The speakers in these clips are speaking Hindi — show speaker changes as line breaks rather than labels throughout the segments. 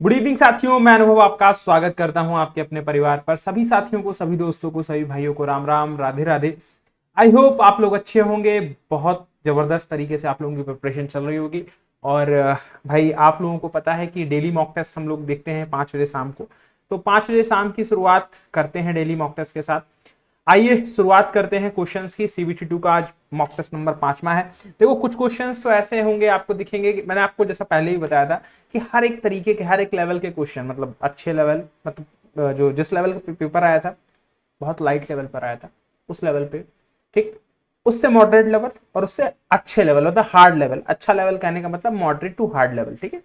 गुड इवनिंग साथियों, मैं अनुभव आपका स्वागत करता हूं आपके अपने परिवार पर। सभी साथियों को, सभी दोस्तों को, सभी भाइयों को राम राम, राधे राधे। आई होप आप लोग अच्छे होंगे। बहुत जबरदस्त तरीके से आप लोगों की प्रिपरेशन चल रही होगी। और भाई आप लोगों को पता है कि डेली मॉक टेस्ट हम लोग देखते हैं 5 बजे शाम को। तो 5 बजे शाम की शुरुआत करते हैं डेली मॉक टेस्ट के साथ। आइए शुरुआत करते हैं क्वेश्चंस की। सीबीटी 2 का आज मॉक टेस्ट नंबर 5वां है। देखो कुछ क्वेश्चंस तो ऐसे होंगे, आपको दिखेंगे कि मैंने आपको जैसा पहले ही बताया था कि हर एक तरीके के, हर एक लेवल के क्वेश्चन, मतलब अच्छे लेवल, मतलब जो जिस लेवल का पेपर आया था, बहुत लाइट लेवल पर आया था उस लेवल पे, ठीक, उससे मॉडरेट लेवल और उससे अच्छे लेवल, मतलब हार्ड लेवल। अच्छा लेवल कहने का मतलब मॉडरेट टू हार्ड लेवल, ठीक है।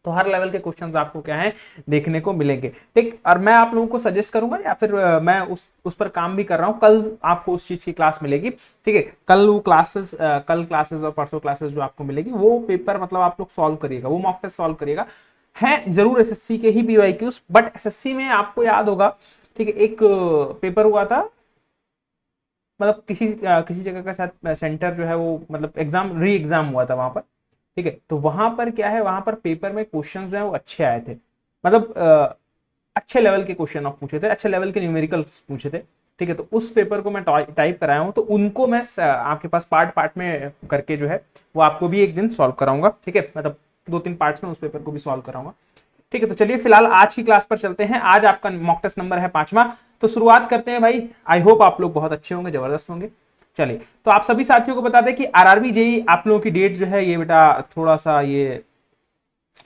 तो हर लेवल के क्वेश्चंस आपको क्या है, देखने को मिलेंगे, ठीक। और मैं आप लोगों को सजेस्ट करूंगा, या फिर मैं उस पर काम भी कर रहा हूं। कल आपको उस चीज की क्लास मिलेगी, ठीक है। कल वो क्लासेस, कल क्लासेस और परसों क्लासेस जो आपको मिलेगी, वो पेपर मतलब आप लोग सॉल्व करिएगा, वो मॉक टेस्ट सॉल्व करिएगा। है जरूर एसएससी के ही पीवाईक्यूज, बट एसएससी में आपको याद होगा, ठीक है, एक पेपर हुआ था, मतलब किसी जगह का साथ सेंटर जो है वो, मतलब एग्जाम, री एग्जाम हुआ था वहां पर, ठीक है। तो वहां पर क्या है, वहां पर पेपर में क्वेश्चन जो है वो अच्छे आए थे, मतलब अच्छे लेवल के क्वेश्चन आप पूछे थे, अच्छे लेवल के न्यूमेरिकल्स पूछे थे, ठीक है। तो उस पेपर को मैं टाइप कराया हूं, तो उनको मैं आपके पास पार्ट पार्ट में करके जो है वो आपको भी एक दिन सॉल्व कराऊंगा, ठीक है। मतलब 2-3 पार्ट्स में उस पेपर को भी सॉल्व कराऊंगा, ठीक है। तो चलिए फिलहाल आज की क्लास पर चलते हैं। आज आपका मॉक टेस्ट नंबर है 5वां। तो शुरुआत करते हैं भाई। आई होप आप लोग बहुत अच्छे होंगे, जबरदस्त होंगे। चलिए, तो आप सभी साथियों को बता दें कि आरआरबी जेई आप लोगों की डेट जो है ये बेटा थोड़ा सा ये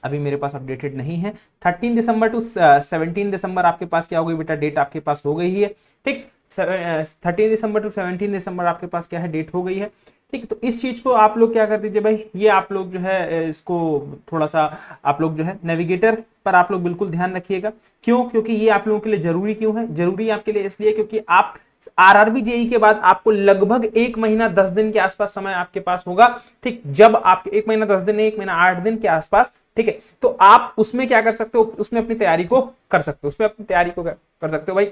अभी मेरे पास अपडेटेड नहीं है। 13 दिसंबर टू 17 दिसंबर आपके पास क्या हो गई बेटा, डेट आपके पास हो गई है, ठीक। 13 दिसंबर टू 17 दिसंबर आपके पास क्या है, डेट हो गई है, ठीक। तो इस चीज को आप लोग क्या कर दीजिए भाई, ये आप लोग जो है इसको थोड़ा सा आप लोग जो है नेविगेटर पर आप लोग बिल्कुल ध्यान रखिएगा। क्यों? क्योंकि ये आप लोगों के लिए जरूरी क्यों है, जरूरी आपके लिए इसलिए क्योंकि आप आरआरबी जेई के बाद आपको लगभग 1 महीना 10 दिन के आसपास समय आपके पास होगा, ठीक। जब आप 1 महीना 10 दिन, 1 महीना 8 दिन के आसपास, ठीक है। तो आप उसमें क्या कर सकते हो, उसमें अपनी तैयारी को कर सकते हो, उसमें अपनी तैयारी को कर सकते हो भाई,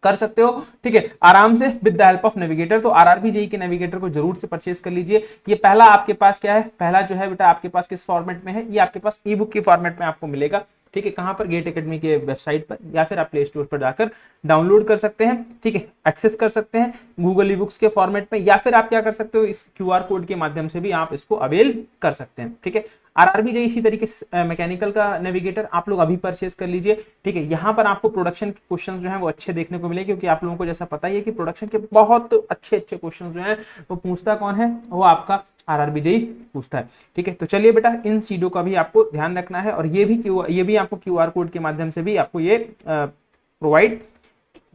कर सकते हो, ठीक है, आराम से with the help of navigator. तो आरआरबी जेई के नेविगेटर को जरूर से परचेज कर लीजिए। ये पहला आपके पास क्या है, पहला जो है बेटा आपके पास किस फॉर्मेट में है, ये आपके पास ई बुक के फॉर्मेट में आपको मिलेगा, ठीक है। कहां पर, गेट एकेडमी के वेबसाइट पर, या फिर आप प्ले स्टोर पर जाकर डाउनलोड कर सकते हैं, ठीक है, एक्सेस कर सकते हैं गूगल ई बुक्स के फॉर्मेट में, या फिर आप क्या कर सकते हो, इस क्यूआर कोड के माध्यम से भी आप इसको अवेल कर सकते हैं, ठीक है। आरआरबी जेई इसी तरीके से मैकेनिकल का नेविगेटर आप लोग अभी परचेज कर लीजिए, ठीक है। यहाँ पर आपको प्रोडक्शन के क्वेश्चन जो है वो अच्छे देखने को मिले, क्योंकि आप लोगों को जैसा पता ही है कि प्रोडक्शन के बहुत अच्छे अच्छे क्वेश्चन जो है वो पूछता कौन है, वो आपका आरआरबी जेई पूछता है, ठीक है। तो चलिए बेटा, इन चीजों का भी आपको ध्यान रखना है, और ये भी आपको क्यूआर कोड के माध्यम से भी आपको ये प्रोवाइड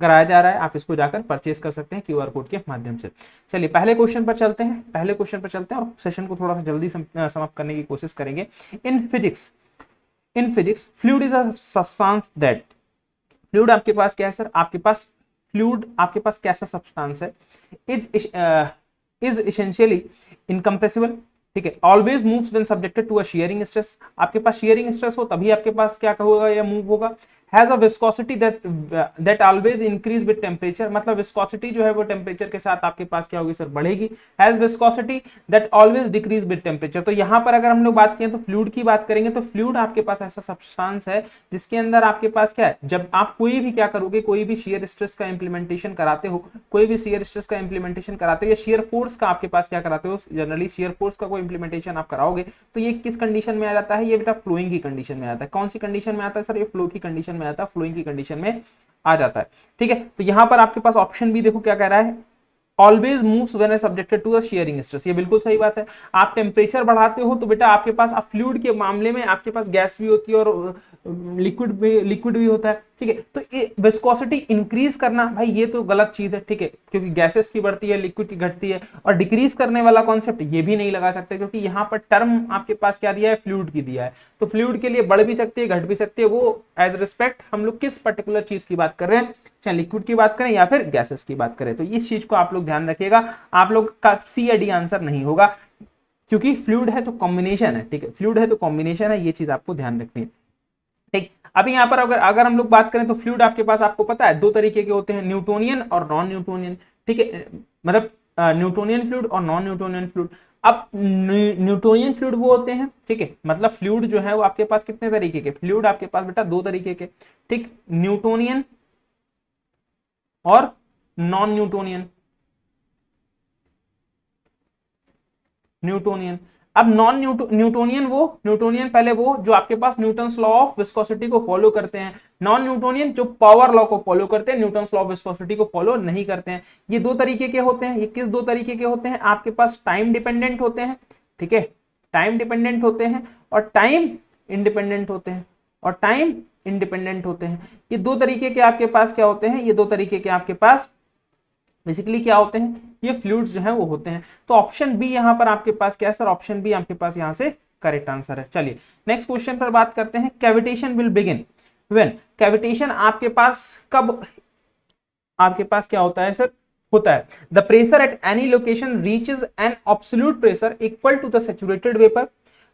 कराया जा रहा है। आप इसको जाकर परचेज कर सकते हैं क्यूआर कोड के माध्यम से। चलिए पहले क्वेश्चन पर चलते हैं, पहले क्वेश्चन पर चलते हैं और सेशन को थोड़ा सा जल्दी समाप्त करने की कोशिश करेंगे। In physics fluid is a substance that, fluid आपके पास क्या है सर, आपके पास फ्लूइड आपके पास कैसा सब्सटेंस है, इज इज इसेंशियली इनकम्प्रेसिबल, ठीक है, always moves when subjected to a shearing stress. आपके पास शियरिंग स्ट्रेस हो तभी आपके पास क्या होगा, या मूव होगा। Has a viscosity that always increase with temperature, मतलब विस्कोसिटी जो है वो टेम्परेचर के साथ आपके पास क्या होगी सर, बढ़ेगी। Has viscosity that always decrease with temperature. तो यहाँ पर अगर हम लोग बात करें तो फ्लूइड की बात करेंगे, तो फ्लूइड आपके पास ऐसा सब्सटेंस है जिसके अंदर आपके पास क्या है, जब आप कोई भी क्या करोगे, कोई भी शियर स्ट्रेस का इंप्लीमेंटेशन कराते हो, कोई भी शियर स्ट्रेस का इंप्लीमेंटेशन कराते हो, या शियर फोर्स का आपके पास क्या कराते हो, जनरली शियर फोर्स का कोई इंप्लीमेंटेशन आप कराओगे, तो ये किस कंडीशन में आ जाता है, ये बेटा फ्लोइंग की कंडीशन में आता है। कौन सी कंडीशन में आता है सर, ये फ्लो की कंडीशन में आता है, फ्लोइंग की कंडीशन में आ जाता है, ठीक है। तो यहां पर आपके पास ऑप्शन भी देखो क्या कह रहा है, always moves when subjected to the shearing stress. ये बिल्कुल सही बात है। आप टेम्परेचर बढ़ाते हो तो बेटा आपके पास, आप फ्लूइड के मामले में आपके पास गैस भी होती है और लिक्विड भी होता है, ठीक है। तो ये विस्कोसिटी इंक्रीज करना भाई, ये तो गलत चीज है, ठीक है, क्योंकि गैसेस की बढ़ती है, लिक्विड की घटती है, और डिक्रीज करने वाला कॉन्सेप्ट ये भी नहीं लगा सकते, क्योंकि यहाँ पर टर्म आपके पास क्या दिया है, फ्लूइड की दिया है। तो फ्लूइड के लिए बढ़ भी सकती है, घट भी सकती है, वो एज रिस्पेक्ट हम लोग किस पर्टिकुलर चीज की बात कर रहे हैं, चाहे लिक्विड की बात करें या फिर गैसेस की बात करें। तो इस चीज को आप लोग ध्यान रखिएगा, आप लोग का सी या डी आंसर नहीं होगा, क्योंकि फ्लूइड है तो कॉम्बिनेशन है, ठीक है, फ्लूइड है तो कॉम्बिनेशन है, ये चीज आपको ध्यान रखनी है, ठीक। अभी यहाँ पर अगर अगर हम लोग बात करें तो फ्लूइड आपके पास आपको पता है 2 तरीके के होते हैं, न्यूटोनियन और नॉन न्यूटोनियन, ठीक है, मतलब न्यूटोनियन फ्लूइड और नॉन न्यूटोनियन फ्लूइड। अब न्यूटोनियन फ्लूइड वो होते हैं, ठीक है, मतलब फ्लूइड जो है वो आपके पास कितने तरीके के, फ्लूइड आपके पास बेटा दो तरीके के, ठीक, न्यूटोनियन और नॉन न्यूटोनियन। न्यूटोनियन, अब नॉन न्यूटोनियन वो, न्यूटोनियन पहले वो जो आपके पास न्यूटन्स लॉ ऑफ विस्कोसिटी को फॉलो करते हैं, नॉन न्यूटोनियन जो पावर लॉ को फॉलो करते हैं, न्यूटन्स लॉ ऑफ विस्कोसिटी को फॉलो नहीं करते हैं। ये दो तरीके के होते हैं। ये किस दो तरीके के होते हैं, आपके पास टाइम डिपेंडेंट होते हैं, ठीक है, टाइम डिपेंडेंट होते हैं और टाइम इंडिपेंडेंट होते हैं, और टाइम इंडिपेंडेंट होते हैं। ये दो तरीके के आपके पास क्या होते हैं, ये दो तरीके के आपके पास बेसिकली क्या होते हैं, ये फ्लूइड्स जो है वो होते हैं। तो ऑप्शन बी यहाँ पर आपके पास क्या है सर, ऑप्शन बी आपके पास यहाँ से करेक्ट आंसर है। चलिए नेक्स्ट क्वेश्चन पर बात करते हैं। Cavitation will begin when, cavitation आपके पास कब आपके पास क्या होता है सर, होता है the pressure at any location reaches an absolute pressure equal to the saturated vapour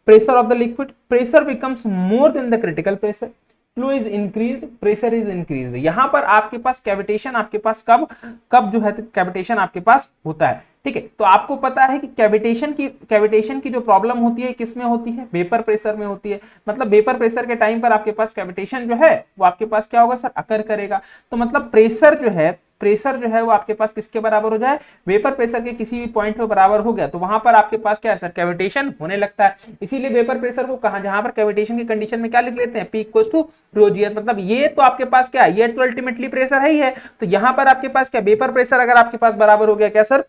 pressure of the liquid, pressure becomes more than the critical pressure, flow is increased, pressure is increased. यहां पर आपके पास कैविटेशन आपके पास कब कब जो है कैविटेशन आपके पास होता है, ठीक है। तो आपको पता है कि कैविटेशन की जो प्रॉब्लम होती है किस में होती है, वेपर प्रेशर में होती है। मतलब वेपर प्रेशर के टाइम पर आपके पास कैविटेशन जो है वो आपके पास क्या होगा सर, अकर करेगा। तो मतलब प्रेशर जो है वो आपके पास किसके बराबर हो जाए, वेपर प्रेशर के किसी भी पॉइंट पे बराबर हो गया तो वहां पर आपके पास क्या है सर, कैविटेशन होने लगता है। इसीलिए वेपर प्रेशर को कहा, जहां पर कैविटेशन की कंडीशन में क्या लिख लेते हैं, P equal to rho g s. मतलब ये तो आपके पास क्या है, ये तो अल्टीमेटली प्रेशर है ही है। तो यहां पर आपके पास क्या, वेपर प्रेशर अगर आपके पास बराबर हो गया क्या सर,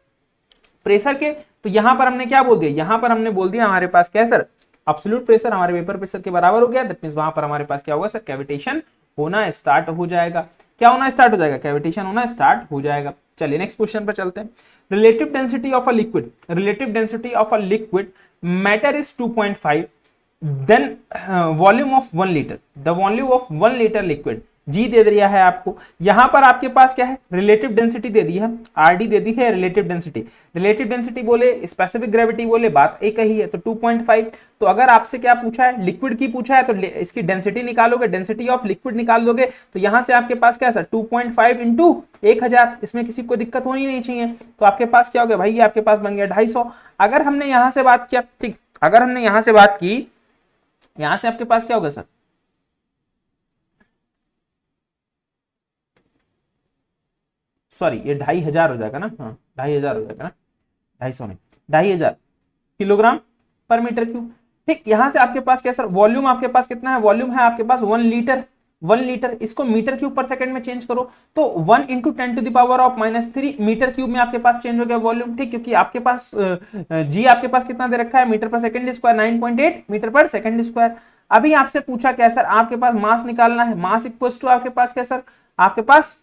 प्रेशर के, तो यहां पर हमने क्या बोल दिया, यहां पर हमने बोल दिया हमारे पास क्या है सर, एब्सोल्यूट प्रेशर हमारे वेपर प्रेशर के बराबर हो गया। दैट मींस वहां पर हमारे पास क्या होगा सर, कैविटेशन होना स्टार्ट हो जाएगा। क्या होना स्टार्ट हो जाएगा, कैविटेशन होना स्टार्ट हो जाएगा। चलिए नेक्स्ट क्वेश्चन पर चलते हैं। Relative density of a liquid, relative density of a liquid matter is 2.5, then volume of 1 litre, the volume of 1 litre liquid, जी दे दिया है आपको। यहां पर आपके पास क्या है, रिलेटिव डेंसिटी दे दी है, आरडी दे दी है, रिलेटिव डेंसिटी, रिलेटिव डेंसिटी बोले स्पेसिफिक ग्रेविटी बोले बात एक ही है, तो 2.5। तो अगर आपसे क्या पूछा है, लिक्विड की पूछा है, तो इसकी डेंसिटी निकालोगे, डेंसिटी ऑफ लिक्विड निकाल लोगे, तो यहां से आपके पास क्या है सर, 2.5 इंटू 1000, इसमें किसी को दिक्कत होनी नहीं चाहिए। तो आपके पास क्या हो गया भाई, आपके पास बन गया 250। अगर हमने यहां से बात किया, ठीक, अगर हमने यहां से बात की, यहां से आपके पास क्या होगा सर, सॉरी ये 2500 हो जाएगा ना, हाँ 2500 हो जाएगा ना, 250 नहीं, 2500 किलोग्राम पर मीटर क्यूब। ठीक, यहां से आपके पास क्या सर, वॉल्यूम आपके पास कितना है, वॉल्यूम है आपके पास 1 लीटर, 1 लीटर, इसको मीटर क्यूब पर सेकंड में चेंज करो, तो 1 इंटू 10⁻³ मीटर क्यूब में आपके पास चेंज हो गया वॉल्यूम। ठीक, क्योंकि आपके पास जी आपके पास कितना दे रखा है, मीटर पर सेकंड स्क्वायर, 9.8 मीटर पर सेकंड स्क्वायर। अभी आपसे पूछा क्या सर, आपके पास मास निकालना है, मास इक्वल टू आपके पास क्या सर, आपके पास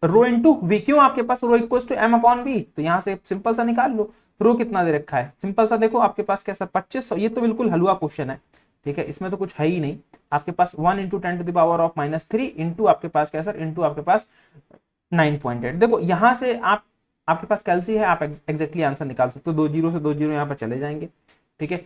रो इंटू वी, क्यों, आपके पास rho equal to M upon V, तो यहां से सिंपल सा निकाल लो। रो कितना दे रखा है, सिंपल सा देखो आपके पास कैसा 2500, ये तो बिल्कुल हलवा क्वेश्चन है, ठीक है, इसमें तो कुछ है ही नहीं। आपके पास 1 इंटू 10⁻³ इंटू आपके पास क्या सर, इंटू आपके पास 9.8। देखो यहां से आप, आपके पास कैलसी है, आप एग्जैक्टली आंसर निकाल सकते हो। 2 जीरो से 2 जीरो यहाँ पर चले जाएंगे, ठीक है,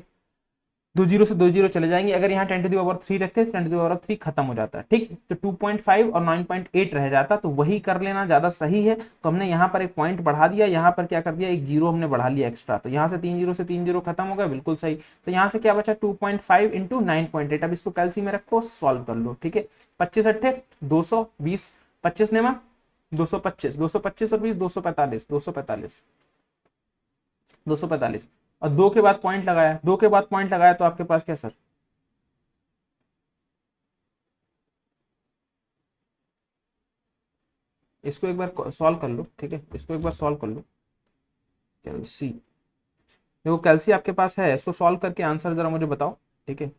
2 जीरो से 2 जीरो चले जाएंगे। अगर यहाँ 10⁻³ रखते हैं, 10⁻³ खत्म हो जाता है, ठीक, तो 2.5 और 9.8 रह जाता, तो वही कर लेना ज्यादा सही है। तो हमने यहाँ पर एक पॉइंट बढ़ा दिया, यहाँ पर क्या कर दिया, एक जीरो हमने बढ़ा लिया एक्स्ट्रा, तो यहाँ से 3 जीरो से 3 जीरो खत्म हो गया, बिल्कुल सही। तो यहाँ से क्या बचा, 2.5 इंटू 9.8। अब इसको कैलसी में रखो, सॉल्व कर लो, ठीक है, 25 अट्ठे 220, 25 ने 225, 225 और 20 245, 245, 245, और 2 के बाद पॉइंट लगाया, 2 के बाद पॉइंट लगाया, तो आपके पास क्या सर, इसको एक बार सॉल्व कर लो, ठीक है, इसको एक बार सॉल्व कर लो। कैल्सी, देखो कैल्सी आपके पास है, इसको सॉल्व करके आंसर जरा मुझे बताओ, ठीक है।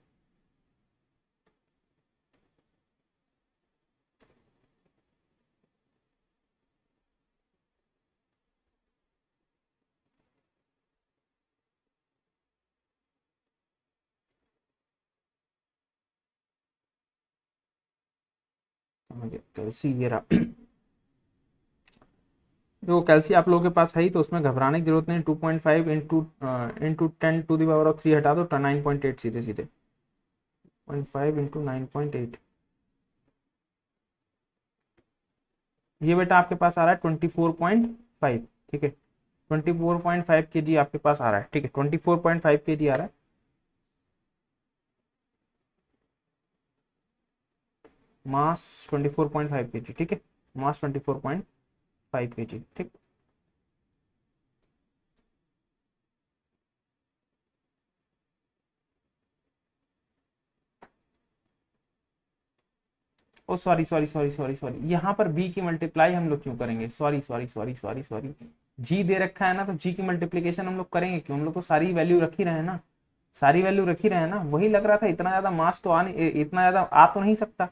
कैल्सी ये रहा। देखो कैल्सी आप लोगों के पास है ही, तो उसमें घबराने की जरूरत नहीं। 2.5 इंटू 10⁻³ हटा दो, 9.8 सीधे सीधे, 0.5 इंटू 9.8, ये बेटा आपके पास आ रहा है 24.5, ठीक है, 24.5 kg आपके पास आ रहा है, ठीक है, 24.5 kg आ रहा है। मास 24.5 kg, ठीक है, मास 24.5 kg, ठीक। Oh sorry sorry sorry sorry sorry, यहाँ पर बी की मल्टीप्लाई हम लोग क्यों करेंगे, sorry sorry sorry sorry sorry, जी दे रखा है ना, तो जी की मल्टीप्लीकेशन हम लोग करेंगे क्यों, हम लोग तो सारी वैल्यू रख ही रहे हैं ना, सारी वैल्यू रख ही रहे हैं ना, वही लग रहा था इतना ज्यादा मास तो इतना ज्यादा आ तो नहीं सकता।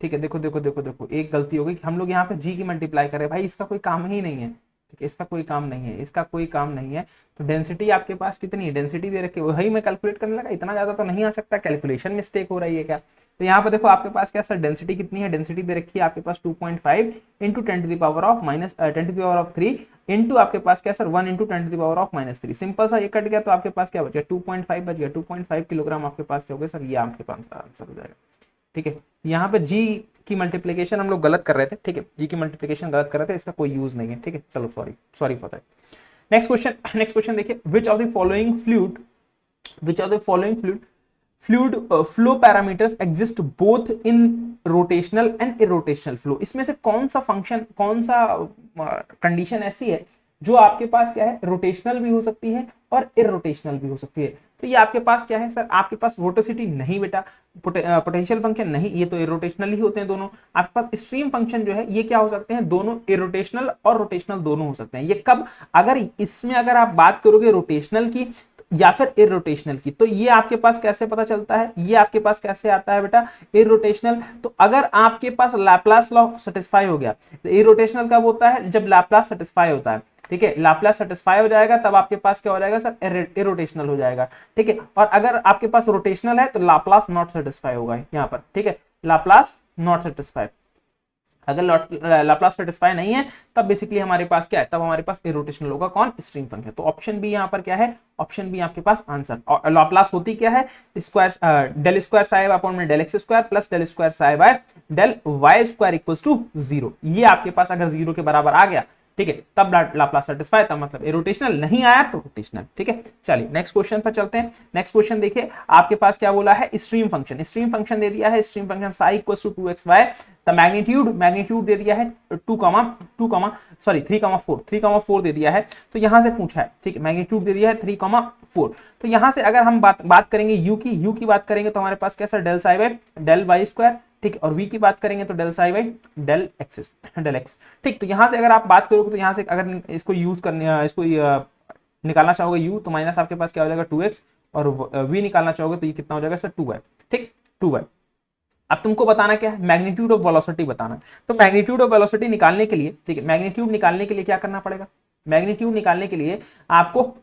ठीक है, देखो देखो देखो देखो, एक गलती हो गई कि हम लोग यहाँ पे जी की मल्टीप्लाई कर रहे हैं, भाई इसका कोई काम ही नहीं है, ठीक है, इसका कोई काम नहीं है, इसका कोई काम नहीं है। तो डेंसिटी आपके पास कितनी है, डेंसिटी दे रखी है, वही मैं कैलकुलेट करने लगा, इतना ज्यादा तो नहीं आ सकता, कैलकुलेशन मिस्टेक हो रही है क्या। तो यहाँ पे देखो आपके पास क्या सर, डेंसिटी कितनी है, डेंसिटी दे रखी है आपके पास 2.5 इंटू 10⁻³ इंटू आपके पास क्या सर 1 इंटू 10⁻³ सिंपल सा ये कट गया, तो आपके पास क्या बच गया 2.5 बच गया, 2.5 किलोग्राम आपके पास क्या हो गया सर, ये आपके पास आंसर हो जाएगा। ठीक है, यहाँ पे जी की मल्टीप्लीकेशन हम लोग गलत कर रहे थे, ठीक है, जी की मल्टीप्लीकेशन गलत कर रहे थे, इसका कोई यूज नहीं है, ठीक है, चलो sorry sorry for that. Next question देखिए, which of the following fluid which of the following fluid flow parameters exist both in rotational and irrotational flow, इसमें से कौन सा फंक्शन, कौन सा कंडीशन ऐसी है जो आपके पास क्या है, रोटेशनल भी हो सकती है और इरोटेशनल भी हो सकती है। तो ये आपके पास क्या है सर, आपके पास वोटोसिटी नहीं बेटा, पोटेंशियल फंक्शन नहीं, ये तो इरोटेशनल ही होते हैं दोनों। आपके पास स्ट्रीम फंक्शन जो है ये क्या हो सकते हैं, दोनों इरोटेशनल और रोटेशनल दोनों हो सकते हैं। ये कब, अगर इसमें अगर आप बात करोगे रोटेशनल की या फिर इरोटेशनल की, तो ये आपके पास कैसे पता चलता है, ये आपके पास कैसे आता है बेटा, इरोटेशनल। तो अगर आपके पास लैप्लास लॉ सेटिस्फाई हो गया, तो इरोटेशनल कब होता है, जब लैप्लास सेटिस्फाई होता है, ठीक है, लैप्लास सेटिस्फाई हो जाएगा तब आपके पास क्या हो जाएगा सर, इरोटेशनल हो जाएगा, ठीक है। और अगर आपके पास रोटेशनल है तो लैप्लास नॉट सेटिस्फाई होगा यहाँ पर, ठीक है, लैप्लास नॉट सेटिस्फाई। अगर लाप्लास सेटिस्फाई नहीं है तब बेसिकली हमारे पास क्या है, तब हमारे पास इरोटेशनल होगा कौन, स्ट्रिंग फंक्शन। तो ऑप्शन बी यहाँ पर क्या है, ऑप्शन बी आपके पास आंसर। और लाप्लास होती क्या है, square del square psi upon में del x square plus del square psi by del y square equals to 0। ये आपके पास अगर 0 के बराबर आ गया, ठीक है, तब लाप्लास सेटिस्फाई, तब मतलब इरोटेशनल, नहीं आया तो रोटेशनल, ठीक है। चलिए नेक्स्ट क्वेश्चन पर चलते हैं। नेक्स्ट क्वेश्चन देखिए आपके पास क्या बोला है, स्ट्रीम फंक्शन, स्ट्रीम फंक्शन दे दिया है, stream function psi equals to 2xy, the magnitude दे दिया है 3,4 दे दिया है। तो यहां से पूछा है, ठीक है, मैग्नीट्यूड दे दिया है 3,4। तो यहां से अगर हम बात करेंगे यू की बात करेंगे तो हमारे पास क्या sir, del psi by del y square, ठीक है, और v की बात करेंगे तो del psi by del x, ठीक। तो यहां से अगर आप बात करोगे तो यहां से अगर इसको यूज करने, इसको निकालना चाहोगे u, तो माइनस आपके पास क्या हो जाएगा 2x, और v निकालना चाहोगे तो ये कितना हो जाएगा सर 2y, ठीक, 2y। अब तुमको बताना क्या है, मैग्नीट्यूड ऑफ वेलोसिटी बताना। तो मैग्नीट्यूड ऑफ वेलोसिटी निकालने के लिए, ठीक है, मैग्नीट्यूड निकालने के लिए क्या करना पड़ेगा, मैग्नीट्यूड निकालने के लिए आपको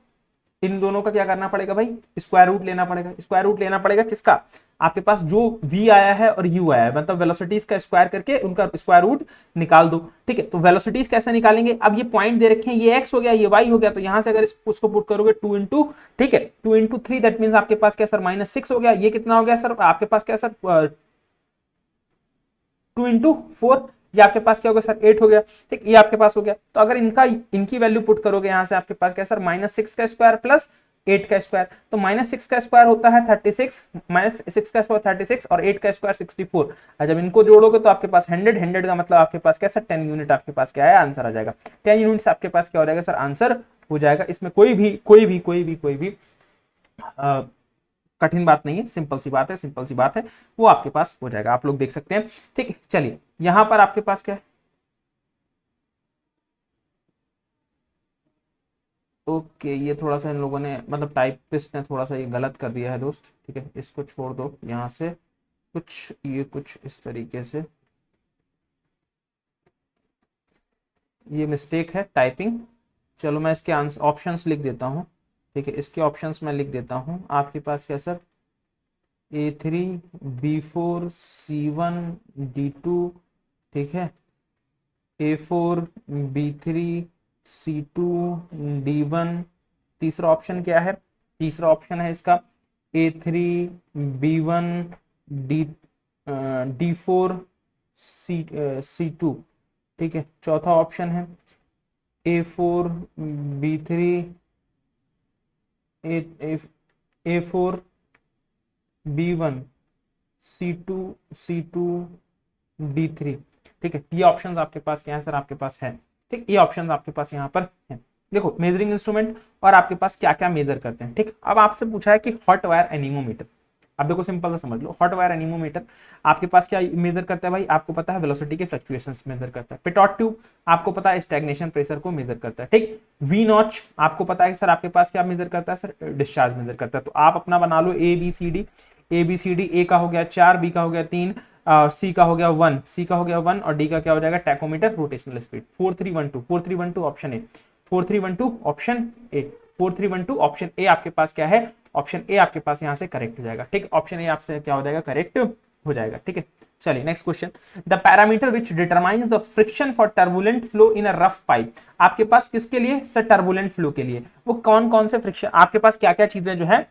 इन दोनों का क्या करना पड़ेगा भाई, स्क्वायर रूट लेना पड़ेगा। स्क्वायर रूट लेना पड़ेगा किसका, आपके पास जो v आया है और u आया है, मतलब वेलोसिटीज का स्क्वायर करके उनका स्क्वायर रूट निकाल दो, ठीक है। तो वेलोसिटीज कैसे निकालेंगे, अब ये पॉइंट दे रखे हैं, ये x हो गया, ये y हो गया, तो यहां से अगर उसको पुट करोगे 2 इंटू, ठीक है, 2 इंटू 3, दैट मीन आपके पास क्या सर -6 हो गया। ये कितना हो गया सर आपके पास क्या सर 2 इंटू 4, ये आपके पास क्या हो गया सर 8 हो गया, ठीक, ये आपके पास हो गया। तो अगर इनकी वैल्यू पुट करोगे यहां से आपके पास क्या सर -6 का स्क्वायर प्लस 8 का स्क्वायर, तो -6 का स्क्वायर होता है 36, -6 का स्क्वायर 36 और 8 का स्क्वायर 64। और जब इनको जोड़ोगे तो आपके पास 100 का मतलब आपके पास क्या सर 10 यूनिट आपके पास क्या है, आंसर आ जाएगा। 10 यूनिट आपके पास क्या हो जाएगा सर, आंसर हो जाएगा। इसमें कोई भी कठिन बात नहीं है, सिंपल सी बात है, सिंपल सी बात है, वो आपके पास हो जाएगा, आप लोग देख सकते हैं, ठीक है। चलिए यहां पर आपके पास क्या है, ओके, ये थोड़ा सा इन लोगों ने मतलब टाइपिस्ट ने थोड़ा सा ये गलत कर दिया है दोस्त, ठीक है, इसको छोड़ दो यहां से, कुछ ये कुछ इस तरीके से ये मिस्टेक है टाइपिंग। चलो मैं इसके आंसर ऑप्शंस लिख देता हूँ, ठीक है, इसके ऑप्शंस मैं लिख देता हूँ। आपके पास क्या sir A3 B4 C1 D2, ठीक है, A4 B3 C2 D1। तीसरा ऑप्शन क्या है, तीसरा ऑप्शन है इसका A3 B1 D D4 C2, ठीक है। चौथा ऑप्शन है A4 B3 A4 B1 C2 D3। ठीक है, ये ऑप्शंस आपके पास क्या है सर, आपके पास है। ठीक, ये ऑप्शंस आपके पास यहाँ पर है। देखो मेजरिंग इंस्ट्रूमेंट और आपके पास क्या क्या मेजर करते हैं। ठीक, अब आपसे पूछा है कि हॉट वायर एनीमोमीटर। अब देखो सिंपल सा समझ लो, हॉट वायर एनीमोमीटर आपके पास क्या मेजर करता है भाई, आपको पता है वेलोसिटी के फ्लक्चुएशंस मेजर करता है। पिटॉट ट्यूब आपको पता है स्टैग्नेशन प्रेशर को मेजर करता है। ठीक, वी नॉच आपको पता है सर आपके पास क्या मेजर करता है सर, डिस्चार्ज मेजर करता है। तो आप अपना बना लो ABCD, ए का हो गया 4, बी का हो गया 3, सी का हो गया 1, और डी का क्या हो जाएगा, tachometer rotational speed. 4312 option A, 4312 option A, 4312 option A आपके पास क्या है, ऑप्शन ए आपके पास यहां से करेक्ट हो जाएगा। ठीक, ऑप्शन ए आपसे क्या हो जाएगा, करेक्ट हो जाएगा। ठीक है, चलिए next question. The parameter which determines the friction for turbulent flow in a rough pipe. आपके पास किसके लिए सर, टर्बुलेंट फ्लो के लिए। वो कौन कौन से फ्रिक्शन, आपके पास क्या क्या चीजें जो है,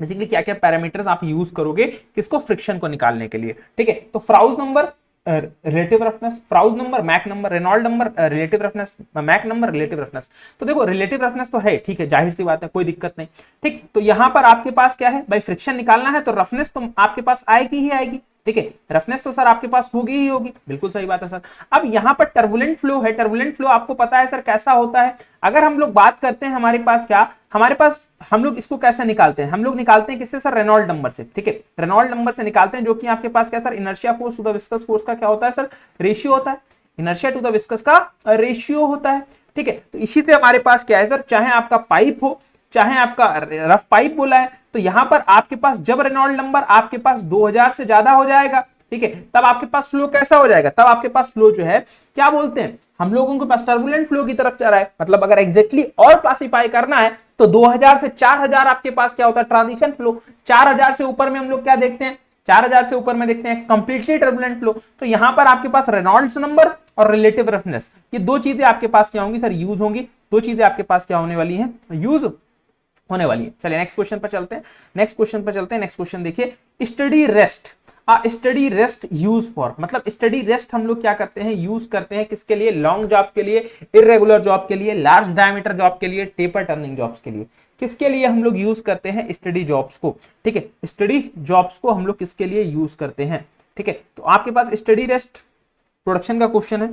बेसिकली क्या क्या पैरामीटर्स आप यूज करोगे किसको, फ्रिक्शन को निकालने के लिए। ठीक है, तो Froude number, relative roughness, Froude number, Mach number, Reynold number, relative roughness, Mach number, relative roughness. तो देखो रिलेटिव रफनेस तो है, ठीक है, जाहिर सी बात है, कोई दिक्कत नहीं। ठीक, तो यहां पर आपके पास क्या है भाई, फ्रिक्शन निकालना है तो रफनेस तो आपके पास आएगी ही आएगी। ठीक है, रफनेस तो सर आपके पास होगी ही होगी, बिल्कुल सही बात है सर। अब यहां पर टर्बुलेंट फ्लो है, टर्बुलेंट फ्लो आपको पता है सर कैसा होता है। अगर हम लोग बात करते हैं हमारे पास क्या, हमारे पास हम लोग इसको कैसे निकालते हैं, हम लोग निकालते हैं किससे सर, रेनॉल्ड नंबर से। ठीक है, रेनॉल्ड नंबर से निकालते हैं, जो कि आपके पास क्या sir, inertia force to the viscous force का क्या होता है सर, रेशियो होता है। इनर्शिया टू द विस्कस का रेशियो होता है। ठीक है, तो इसी से हमारे पास क्या है सर, चाहे आपका पाइप हो, चाहे आपका रफ पाइप बोला है, तो यहां पर आपके पास जब रेनॉल्ड नंबर आपके पास 2000 से ज्यादा हो जाएगा, ठीक है, तब आपके पास फ्लो कैसा हो जाएगा, तब आपके पास फ्लो जो है क्या बोलते हैं, हम लोगों के पास टर्बुलेंट फ्लो की तरफ जा रहा है। मतलब अगर एग्जैक्टली और क्लासिफाई करना है तो 2000 से 4000 आपके पास क्या होता है, ट्रांजिशन फ्लो। 4000 से ऊपर में हम लोग क्या देखते हैं, 4000 से ऊपर में देखते हैं कंप्लीटली टर्बुलेंट फ्लो। तो यहां पर आपके पास रेनॉल्ड्स नंबर और रिलेटिव रफनेस, ये दो चीजें आपके पास क्या होंगी सर, यूज होंगी। दो चीजें आपके पास क्या होने वाली हैं, यूज होने वाली है। चलिए नेक्स्ट क्वेश्चन पर चलते हैं, नेक्स्ट क्वेश्चन देखिए, study rest. Study rest use for, मतलब स्टडी रेस्ट हम लोग क्या करते हैं, यूज करते हैं किसके लिए, लॉन्ग जॉब के लिए, इरेगुलर जॉब के लिए, लार्ज डायमीटर जॉब के लिए, टेपर टर्निंग जॉब्स के लिए। किसके लिए हम लोग यूज करते हैं स्टडी जॉब्स को। ठीक है, स्टडी जॉब्स को हम लोग किसके लिए यूज करते हैं। ठीक है, तो आपके पास स्टडी रेस्ट प्रोडक्शन का क्वेश्चन है।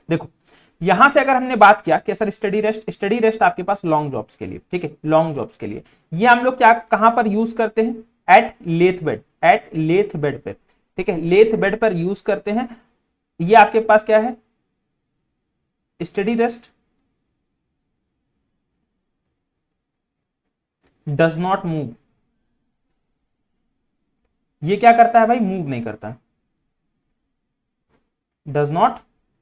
देखो यहां से अगर हमने बात किया कि सर स्टडी रेस्ट आपके पास लॉन्ग जॉब्स के लिए। ठीक है, लॉन्ग जॉब्स के लिए ये हम लोग क्या कहां पर यूज करते हैं, at lathe bed, at lathe bed पे। ठीक है, लेथ बेड पर यूज करते हैं। ये आपके पास क्या है, study rest does not move. ये क्या करता है भाई, मूव नहीं करता, डज नॉट